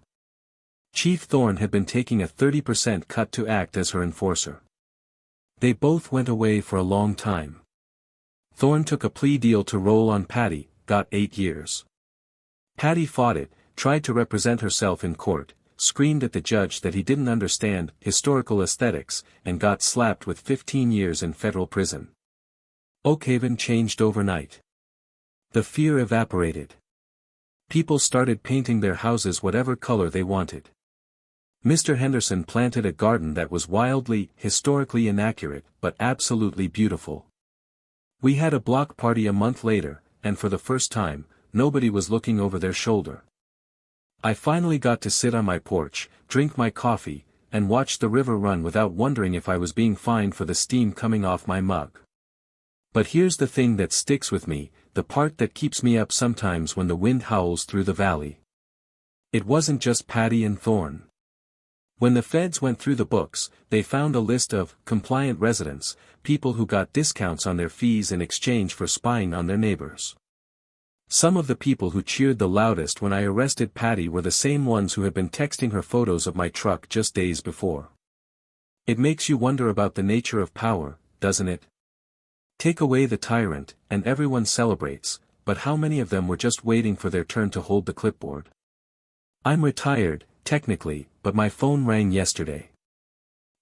Chief Thorne had been taking a 30% cut to act as her enforcer. They both went away for a long time. Thorne took a plea deal to roll on Patty, got 8 years. Patty fought it, tried to represent herself in court, screamed at the judge that he didn't understand historical aesthetics, and got slapped with 15 years in federal prison. Oakhaven changed overnight. The fear evaporated. People started painting their houses whatever color they wanted. Mr. Henderson planted a garden that was wildly, historically inaccurate, but absolutely beautiful. We had a block party a month later, and for the first time, nobody was looking over their shoulder. I finally got to sit on my porch, drink my coffee, and watch the river run without wondering if I was being fined for the steam coming off my mug. But here's the thing that sticks with me, the part that keeps me up sometimes when the wind howls through the valley. It wasn't just Patty and Thorne. When the feds went through the books, they found a list of compliant residents, people who got discounts on their fees in exchange for spying on their neighbors. Some of the people who cheered the loudest when I arrested Patty were the same ones who had been texting her photos of my truck just days before. It makes you wonder about the nature of power, doesn't it? Take away the tyrant, and everyone celebrates, but how many of them were just waiting for their turn to hold the clipboard? I'm retired, technically, but my phone rang yesterday.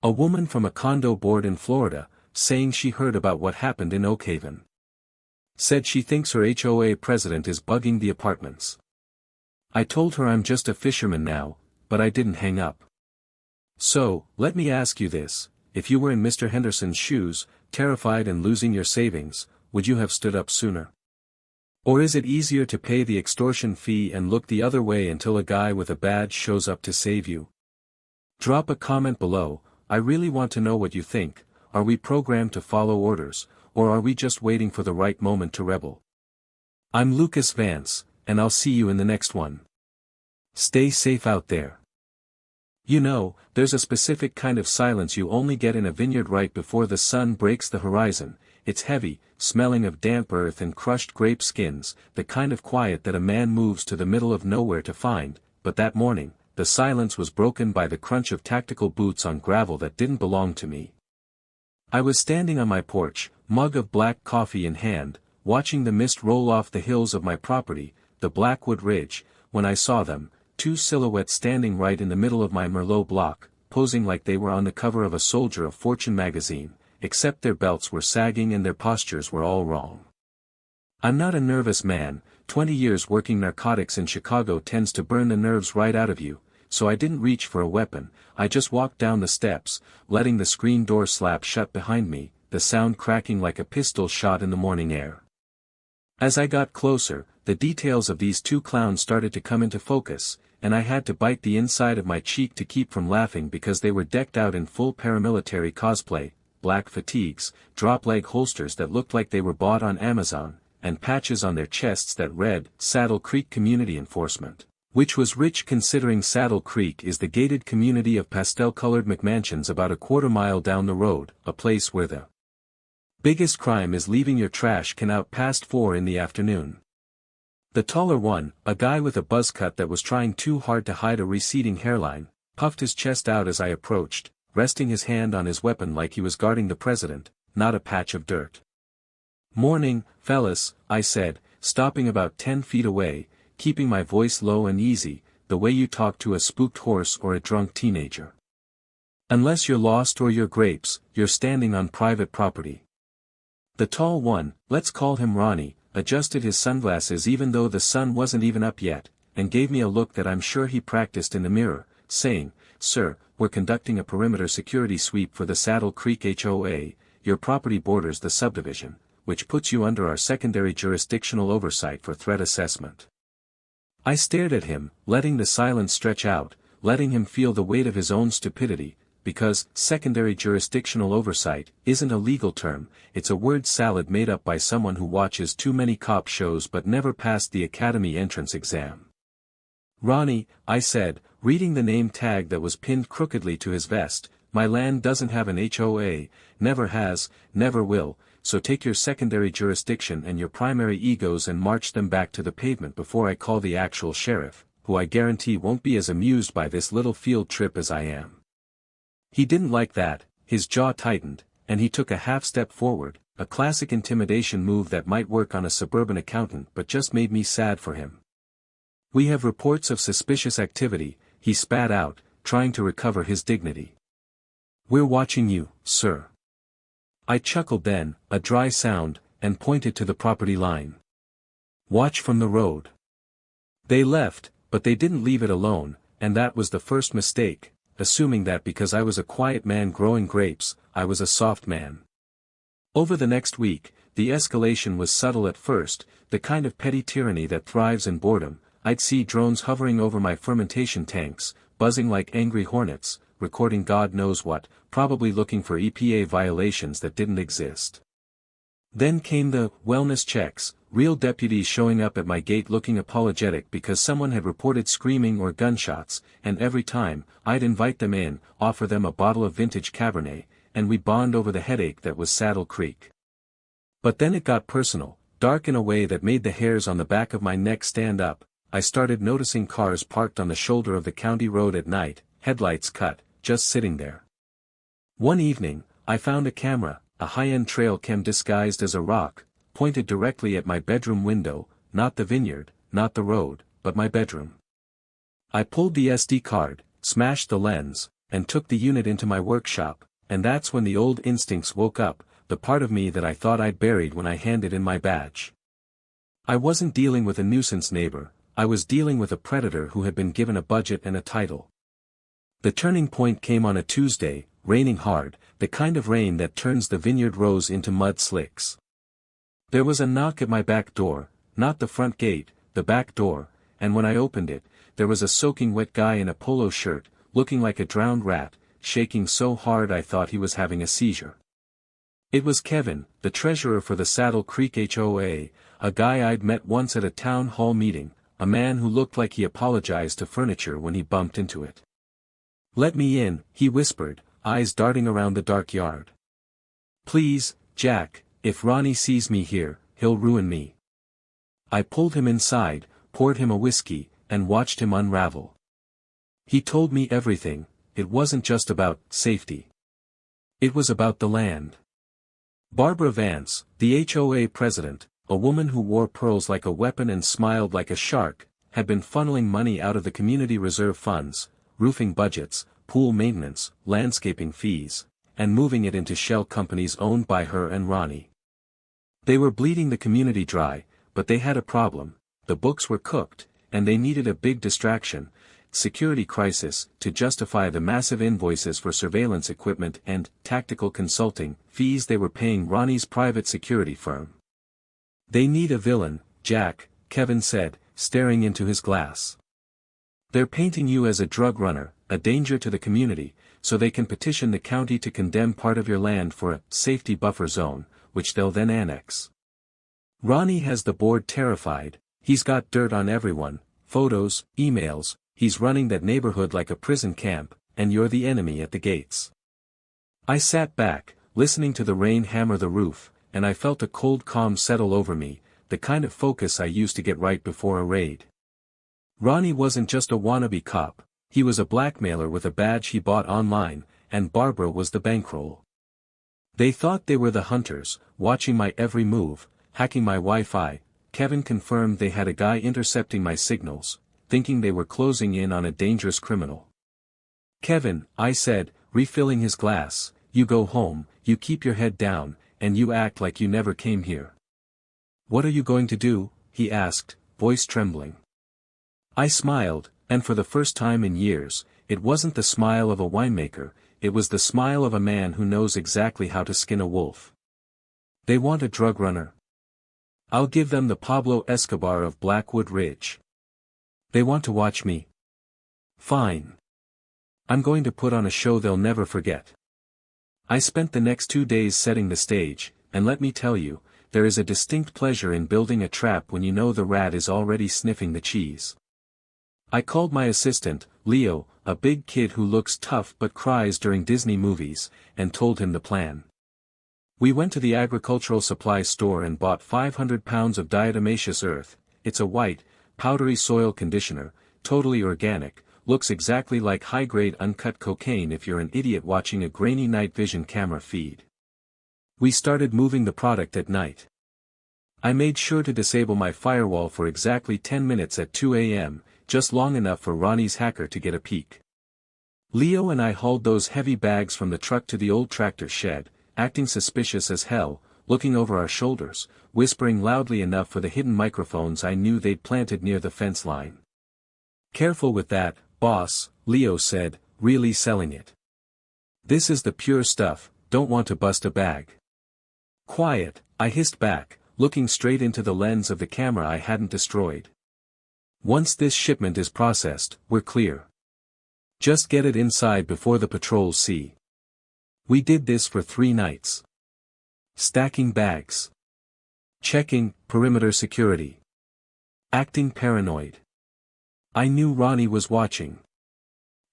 A woman from a condo board in Florida, saying she heard about what happened in Oakhaven. Said she thinks her HOA president is bugging the apartments. I told her I'm just a fisherman now, but I didn't hang up. So, let me ask you this, if you were in Mr. Henderson's shoes, terrified and losing your savings, would you have stood up sooner? Or is it easier to pay the extortion fee and look the other way until a guy with a badge shows up to save you? Drop a comment below. I really want to know what you think. Are we programmed to follow orders, or are we just waiting for the right moment to rebel? I'm Lucas Vance, and I'll see you in the next one. Stay safe out there. You know, there's a specific kind of silence you only get in a vineyard right before the sun breaks the horizon. It's heavy, smelling of damp earth and crushed grape skins, the kind of quiet that a man moves to the middle of nowhere to find, but that morning, the silence was broken by the crunch of tactical boots on gravel that didn't belong to me. I was standing on my porch, mug of black coffee in hand, watching the mist roll off the hills of my property, the Blackwood Ridge, when I saw them, 2 silhouettes standing right in the middle of my Merlot block, posing like they were on the cover of a Soldier of Fortune magazine, except their belts were sagging and their postures were all wrong. I'm not a nervous man, 20 years working narcotics in Chicago tends to burn the nerves right out of you, so I didn't reach for a weapon, I just walked down the steps, letting the screen door slap shut behind me, the sound cracking like a pistol shot in the morning air. As I got closer, the details of these 2 clowns started to come into focus, and I had to bite the inside of my cheek to keep from laughing because they were decked out in full paramilitary cosplay, black fatigues, drop-leg holsters that looked like they were bought on Amazon, and patches on their chests that read, Saddle Creek Community Enforcement, which was rich considering Saddle Creek is the gated community of pastel-colored McMansions about a quarter mile down the road, a place where the biggest crime is leaving your trash can out past 4 in the afternoon. The taller one, a guy with a buzz cut that was trying too hard to hide a receding hairline, puffed his chest out as I approached, resting his hand on his weapon like he was guarding the president, not a patch of dirt. "Morning, fellas," I said, stopping about 10 feet away, keeping my voice low and easy, the way you talk to a spooked horse or a drunk teenager. Unless you're lost or you're grapes, you're standing on private property. The tall one, let's call him Ronnie, adjusted his sunglasses even though the sun wasn't even up yet, and gave me a look that I'm sure he practiced in the mirror, saying, "Sir, we're conducting a perimeter security sweep for the Saddle Creek HOA, your property borders the subdivision, which puts you under our secondary jurisdictional oversight for threat assessment." I stared at him, letting the silence stretch out, letting him feel the weight of his own stupidity, because secondary jurisdictional oversight isn't a legal term, it's a word salad made up by someone who watches too many cop shows but never passed the academy entrance exam. "Ronnie," I said, reading the name tag that was pinned crookedly to his vest, "my land doesn't have an HOA, never has, never will, so take your secondary jurisdiction and your primary egos and march them back to the pavement before I call the actual sheriff, who I guarantee won't be as amused by this little field trip as I am." He didn't like that, his jaw tightened, and he took a half step forward, a classic intimidation move that might work on a suburban accountant but just made me sad for him. "We have reports of suspicious activity," he spat out, trying to recover his dignity. "We're watching you, sir." I chuckled then, a dry sound, and pointed to the property line. "Watch from the road." They left, but they didn't leave it alone, and that was the first mistake, assuming that because I was a quiet man growing grapes, I was a soft man. Over the next week, the escalation was subtle at first, the kind of petty tyranny that thrives in boredom. I'd see drones hovering over my fermentation tanks, buzzing like angry hornets, recording God knows what, probably looking for EPA violations that didn't exist. Then came the wellness checks, real deputies showing up at my gate looking apologetic because someone had reported screaming or gunshots, and every time, I'd invite them in, offer them a bottle of vintage Cabernet, and we'd bond over the headache that was Saddle Creek. But then it got personal, dark in a way that made the hairs on the back of my neck stand up. I started noticing cars parked on the shoulder of the county road at night, headlights cut, just sitting there. One evening, I found a camera, a high-end trail cam disguised as a rock, pointed directly at my bedroom window, not the vineyard, not the road, but my bedroom. I pulled the SD card, smashed the lens, and took the unit into my workshop, and that's when the old instincts woke up, the part of me that I thought I'd buried when I handed in my badge. I wasn't dealing with a nuisance neighbor, I was dealing with a predator who had been given a budget and a title. The turning point came on a Tuesday, raining hard, the kind of rain that turns the vineyard rows into mud slicks. There was a knock at my back door, not the front gate, the back door, and when I opened it, there was a soaking wet guy in a polo shirt, looking like a drowned rat, shaking so hard I thought he was having a seizure. It was Kevin, the treasurer for the Saddle Creek HOA, a guy I'd met once at a town hall meeting, a man who looked like he apologized to furniture when he bumped into it. "Let me in," he whispered, eyes darting around the dark yard. "Please, Jack, if Ronnie sees me here, he'll ruin me." I pulled him inside, poured him a whiskey, and watched him unravel. He told me everything. It wasn't just about safety. It was about the land. Barbara Vance, the HOA president, a woman who wore pearls like a weapon and smiled like a shark, had been funneling money out of the community reserve funds, roofing budgets, pool maintenance, landscaping fees, and moving it into shell companies owned by her and Ronnie. They were bleeding the community dry, but they had a problem. The books were cooked, and they needed a big distraction, security crisis, to justify the massive invoices for surveillance equipment and tactical consulting fees they were paying Ronnie's private security firm. "They need a villain, Jack," Kevin said, staring into his glass. "They're painting you as a drug runner, a danger to the community, so they can petition the county to condemn part of your land for a safety buffer zone, which they'll then annex. Ronnie has the board terrified. He's got dirt on everyone, photos, emails, he's running that neighborhood like a prison camp, and you're the enemy at the gates." I sat back, listening to the rain hammer the roof, and I felt a cold calm settle over me, the kind of focus I used to get right before a raid. Ronnie wasn't just a wannabe cop, he was a blackmailer with a badge he bought online, and Barbara was the bankroll. They thought they were the hunters, watching my every move, hacking my Wi-Fi. Kevin confirmed they had a guy intercepting my signals, thinking they were closing in on a dangerous criminal. "Kevin," I said, refilling his glass. "You go home, you keep your head down, and you act like you never came here." "What are you going to do?" he asked, voice trembling. I smiled, and for the first time in years, it wasn't the smile of a winemaker, it was the smile of a man who knows exactly how to skin a wolf. "They want a drug runner. I'll give them the Pablo Escobar of Blackwood Ridge. They want to watch me. Fine. I'm going to put on a show they'll never forget." I spent the next 2 days setting the stage, and let me tell you, there is a distinct pleasure in building a trap when you know the rat is already sniffing the cheese. I called my assistant, Leo, a big kid who looks tough but cries during Disney movies, and told him the plan. We went to the agricultural supply store and bought 500 pounds of diatomaceous earth. It's a white, powdery soil conditioner, totally organic, looks exactly like high-grade uncut cocaine if you're an idiot watching a grainy night vision camera feed. We started moving the product at night. I made sure to disable my firewall for exactly 10 minutes at 2 a.m., just long enough for Ronnie's hacker to get a peek. Leo and I hauled those heavy bags from the truck to the old tractor shed, acting suspicious as hell, looking over our shoulders, whispering loudly enough for the hidden microphones I knew they'd planted near the fence line. "Careful with that, boss," Leo said, really selling it. "This is the pure stuff, don't want to bust a bag." "Quiet," I hissed back, looking straight into the lens of the camera I hadn't destroyed. "Once this shipment is processed, we're clear. Just get it inside before the patrols see." We did this for 3 nights. Stacking bags. Checking perimeter security. Acting paranoid. I knew Ronnie was watching.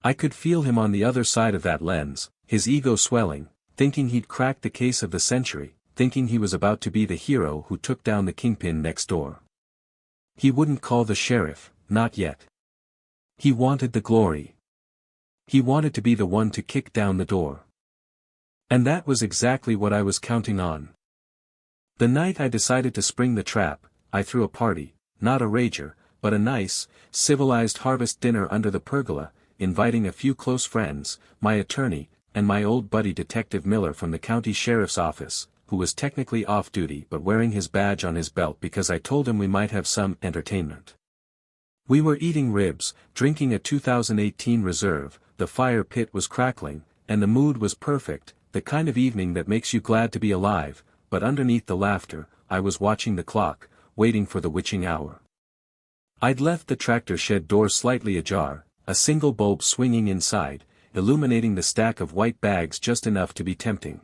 I could feel him on the other side of that lens, his ego swelling, thinking he'd cracked the case of the century, thinking he was about to be the hero who took down the kingpin next door. He wouldn't call the sheriff, not yet. He wanted the glory. He wanted to be the one to kick down the door. And that was exactly what I was counting on. The night I decided to spring the trap, I threw a party, not a rager, but a nice, civilized harvest dinner under the pergola, inviting a few close friends, my attorney, and my old buddy Detective Miller from the county sheriff's office, who was technically off duty but wearing his badge on his belt because I told him we might have some entertainment. We were eating ribs, drinking a 2018 reserve, the fire pit was crackling, and the mood was perfect, the kind of evening that makes you glad to be alive, but underneath the laughter, I was watching the clock, waiting for the witching hour. I'd left the tractor shed door slightly ajar, a single bulb swinging inside, illuminating the stack of white bags just enough to be tempting.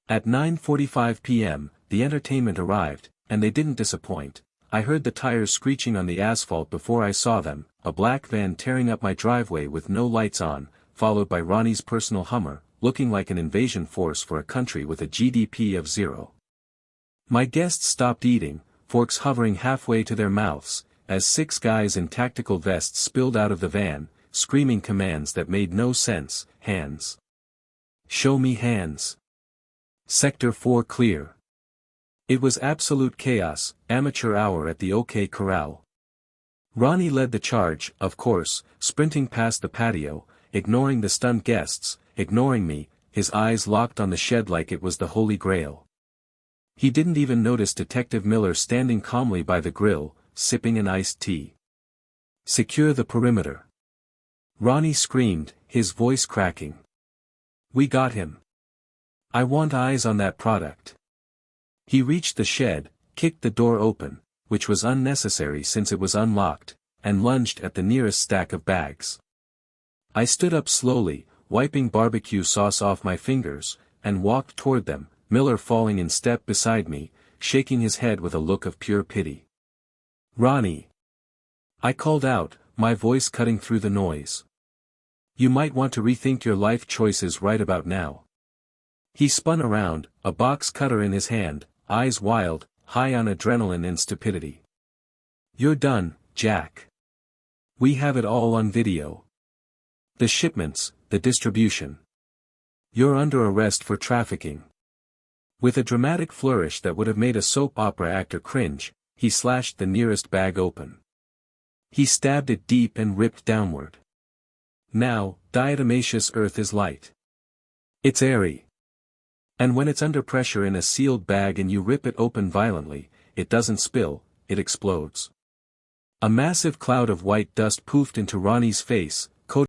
At 9:45 p.m., the entertainment arrived, and they didn't disappoint. I heard the tires screeching on the asphalt before I saw them, a black van tearing up my driveway with no lights on, followed by Ronnie's personal Hummer, looking like an invasion force for a country with a GDP of 0. My guests stopped eating, forks hovering halfway to their mouths, as 6 guys in tactical vests spilled out of the van, screaming commands that made no sense. "Hands. Show me hands. Sector 4 clear." It was absolute chaos, amateur hour at the OK Corral. Ronnie led the charge, of course, sprinting past the patio, ignoring the stunned guests, ignoring me, his eyes locked on the shed like it was the Holy Grail. He didn't even notice Detective Miller standing calmly by the grill, sipping an iced tea. "Secure the perimeter." Ronnie screamed, his voice cracking. "We got him. I want eyes on that product." He reached the shed, kicked the door open, which was unnecessary since it was unlocked, and lunged at the nearest stack of bags. I stood up slowly, wiping barbecue sauce off my fingers, and walked toward them, Miller falling in step beside me, shaking his head with a look of pure pity. "Ronnie!" I called out, my voice cutting through the noise. "You might want to rethink your life choices right about now." He spun around, a box cutter in his hand, eyes wild, high on adrenaline and stupidity. "You're done, Jack. We have it all on video. The shipments, the distribution. You're under arrest for trafficking." With a dramatic flourish that would have made a soap opera actor cringe, he slashed the nearest bag open. He stabbed it deep and ripped downward. "Now, diatomaceous earth is light. It's airy. And when it's under pressure in a sealed bag and you rip it open violently, it doesn't spill, it explodes. A massive cloud of white dust poofed into Ronnie's face,